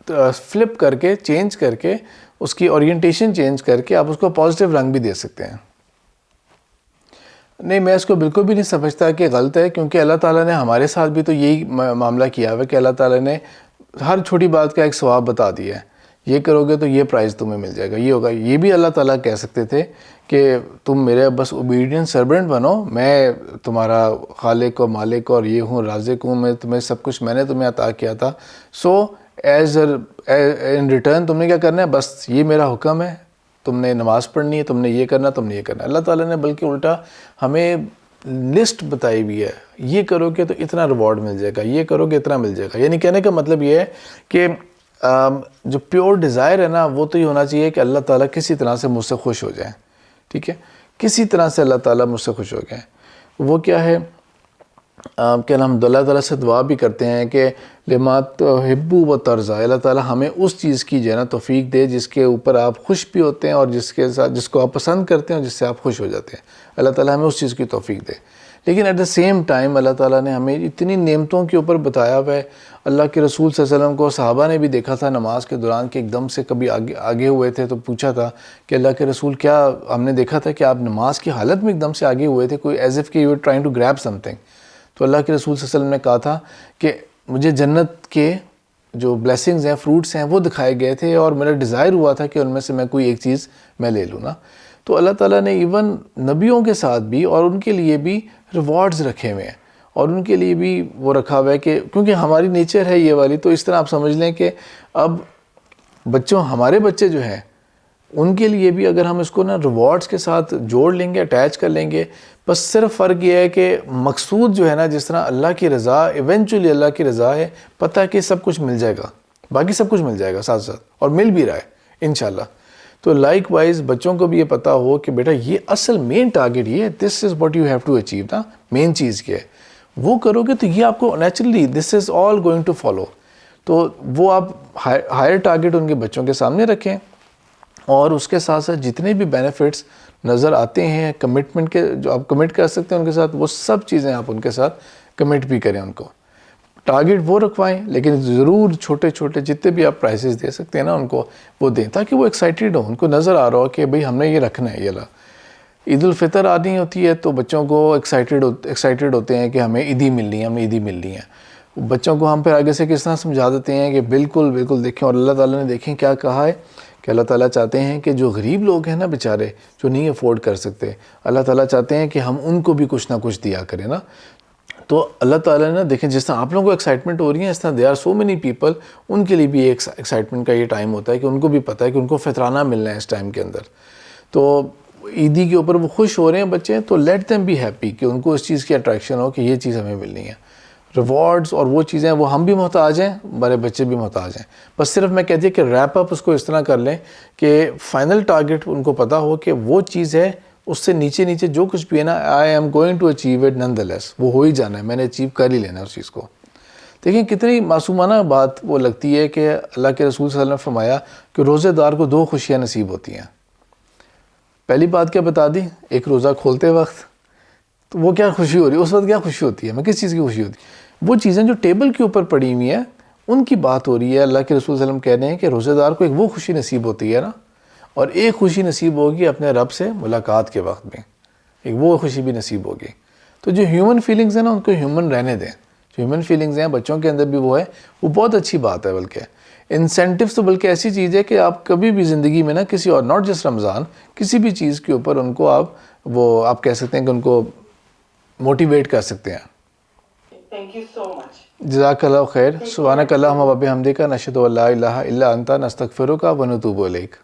فلپ کر کے چینج کر کے اس کی اورینٹیشن چینج کر کے آپ اس کو پازیٹیو رنگ بھی دے سکتے ہیں۔ نہیں، میں اس کو بالکل بھی نہیں سمجھتا کہ غلط ہے، کیونکہ اللہ تعالیٰ نے ہمارے ساتھ بھی تو یہی معاملہ کیا ہوا ہے کہ اللہ تعالیٰ نے ہر چھوٹی بات کا ایک ثواب بتا دیا ہے، یہ کرو گے تو یہ پرائز تمہیں مل جائے گا، یہ ہوگا۔ یہ بھی اللہ تعالیٰ کہہ سکتے تھے کہ تم میرے بس اوبیڈینٹ سرونٹ بنو، میں تمہارا خالق و مالک اور یہ ہوں، رازق ہوں، میں تمہیں سب کچھ میں نے تمہیں عطا کیا تھا، سو ایز ان ریٹرن تم نے کیا کرنا ہے، بس یہ میرا حکم ہے، تم نے نماز پڑھنی ہے، تم نے یہ کرنا، تم نے یہ کرنا ہے۔ اللہ تعالیٰ نے بلکہ الٹا ہمیں لسٹ بتائی بھی ہے، یہ کرو گے تو اتنا ریوارڈ مل جائے گا، یہ کرو گے اتنا مل جائے گا۔ یعنی کہنے کا مطلب یہ ہے کہ جو پیور ڈیزائر ہے نا وہ تو یہ ہونا چاہیے کہ اللہ تعالیٰ کسی طرح سے مجھ سے خوش ہو جائیں، ٹھیک ہے، کسی طرح سے اللہ تعالیٰ مجھ سے خوش ہو گئے۔ وہ کیا ہے کہ ہم اللہ تعالیٰ سے دعا بھی کرتے ہیں کہ لما تحب و ترضی، اللہ تعالیٰ ہمیں اس چیز کی جو ہے نا توفیق دے جس کے اوپر آپ خوش بھی ہوتے ہیں اور جس کو آپ پسند کرتے ہیں اور جس سے آپ خوش ہو جاتے ہیں، اللہ تعالیٰ ہمیں اس چیز کی توفیق دے۔ لیکن ایٹ دا سیم ٹائم اللہ تعالیٰ نے ہمیں اتنی نعمتوں کے اوپر بتایا ہوا ہے۔ اللہ کے رسول صلی اللہ علیہ وسلم کو صحابہ نے بھی دیکھا تھا نماز کے دوران کہ ایک دم سے کبھی آگے ہوئے تھے تو پوچھا تھا کہ اللہ کے رسول کیا، ہم نے دیکھا تھا کہ آپ نماز کی حالت میں ایک دم سے آگے ہوئے تھے، کوئی ایز اف کہ you are trying to grab something. تو اللہ کے رسول صلی اللہ علیہ وسلم نے کہا تھا کہ مجھے جنت کے جو بلیسنگز ہیں، فروٹس ہیں، وہ دکھائے گئے تھے اور میرا ڈیزائر ہوا تھا کہ ان میں سے میں کوئی ایک چیز میں لے لوں نا۔ تو اللہ تعالیٰ نے ایون نبیوں کے ساتھ بھی اور ان کے لیے بھی ریوارڈز رکھے ہوئے ہیں، اور ان کے لیے بھی وہ رکھا ہوا ہے کہ کیونکہ ہماری نیچر ہے یہ والی، تو اس طرح آپ سمجھ لیں کہ اب ہمارے بچے جو ہیں ان کے لیے بھی اگر ہم اس کو نا ریوارڈز کے ساتھ جوڑ لیں گے، اٹیچ کر لیں گے، بس صرف فرق یہ ہے کہ مقصود جو ہے نا، جس طرح اللہ کی رضا ایونچولی اللہ کی رضا ہے، پتہ ہے کہ سب کچھ مل جائے گا، باقی سب کچھ مل جائے گا ساتھ ساتھ، اور مل بھی رہا ہے انشاءاللہ۔ تو لائک وائز بچوں کو بھی یہ پتہ ہو کہ بیٹا یہ اصل مین ٹارگیٹ یہ ہے، this is what you have to achieve نا، مین چیز کیا ہے، وہ کرو گے تو یہ آپ کو naturally this is all going to follow. تو وہ آپ ہائر ٹارگیٹ ان کے بچوں کے سامنے رکھیں، اور اس کے ساتھ ساتھ جتنے بھی بینیفٹس نظر آتے ہیں کمٹمنٹ کے، جو آپ کمٹ کر سکتے ہیں ان کے ساتھ، وہ سب چیزیں آپ ان کے ساتھ کمٹ بھی کریں ان کو۔ ٹارگیٹ وہ رکھوائیں لیکن ضرور چھوٹے چھوٹے جتنے بھی آپ پرائسز دے سکتے ہیں نا ان کو وہ دیں، تاکہ وہ ایکسائٹیڈ ہوں، ان کو نظر آ رہا ہو کہ بھئی ہم نے یہ رکھنا ہے. یہ لا عید الفطر آنی ہوتی ہے تو بچوں کو ایکسائٹیڈ ہوتے ہیں کہ ہمیں عیدی ملنی ہے، ہمیں عیدی ملنی ہے. بچوں کو ہم پھر آگے سے کس طرح سمجھا دیتے ہیں کہ بالکل بالکل دیکھیں. اور اللہ تعالیٰ نے دیکھیں کیا کہا ہے کہ اللہ تعالیٰ چاہتے ہیں کہ جو غریب لوگ ہیں نا بیچارے، جو نہیں افورڈ کر سکتے، اللہ تعالیٰ چاہتے ہیں کہ ہم ان کو بھی کچھ نہ کچھ دیا کریں نا. تو اللہ تعالیٰ نے دیکھیں جس طرح آپ لوگوں کو ایکسائٹمنٹ ہو رہی ہے، اس طرح they are so many people, ان کے لیے بھی ایک ایکسائٹمنٹ کا یہ ٹائم ہوتا ہے کہ ان کو بھی پتہ ہے کہ ان کو فطرانہ ملنا ہے اس ٹائم کے اندر. تو عیدی کے اوپر وہ خوش ہو رہے ہیں بچے، تو لیٹ دیم بی ہیپی کہ ان کو اس چیز کی اٹریکشن ہو کہ یہ چیز ہمیں ملنی ہے. ریوارڈز اور وہ چیزیں وہ ہم بھی محتاج ہیں، ہمارے بچے بھی محتاج ہیں. بس صرف میں کہتی ہے کہ ریپ اپ اس کو اس طرح کر لیں کہ فائنل ٹارگیٹ ان کو پتہ ہو کہ وہ چیز ہے، اس سے نیچے نیچے جو کچھ بھی ہے نا، I am going to achieve it نن دا لیس، وہ ہو ہی جانا ہے، میں نے اچیو کر ہی لینا ہے اس چیز کو. دیکھیں کتنی معصومانہ بات وہ لگتی ہے کہ اللہ کے رسول صلی اللہ علیہ وسلم نے فرمایا کہ روزے دار کو 2 خوشیاں نصیب ہوتی ہیں. پہلی بات کیا بتا دی؟ ایک روزہ کھولتے وقت تو وہ کیا خوشی ہو رہی ہے، اس وقت کیا خوشی ہوتی ہے، ہمیں کس چیز کی خوشی ہوتی ہے؟ وہ چیزیں جو ٹیبل کے اوپر پڑی ہوئی ہیں ان کی بات ہو رہی ہے. اللہ کے رسول صلی اللہ علیہ وسلم کہہ رہے ہیں کہ روزہ دار کو ایک وہ خوشی نصیب ہوتی ہے نا، اور ایک خوشی نصیب ہوگی اپنے رب سے ملاقات کے وقت میں، ایک وہ خوشی بھی نصیب ہوگی. تو جو ہیومن فیلنگز ہیں نا ان کو ہیومن رہنے دیں. جو ہیومن فیلنگز ہیں بچوں کے اندر بھی وہ ہے، وہ بہت اچھی بات ہے. بلکہ انسینٹیوز تو بلکہ ایسی چیز ہے کہ آپ کبھی بھی زندگی میں نا کسی اور، ناٹ جسٹ رمضان، کسی بھی چیز کے اوپر ان کو آپ کہہ سکتے ہیں کہ ان کو موٹیویٹ کر سکتے ہیں. Thank you so much. جزاک اللہ خیر. سبحانک اللہم و بحمدک، نشہد ان لا الہ الا انت، نستغفرک و نتوب الیک.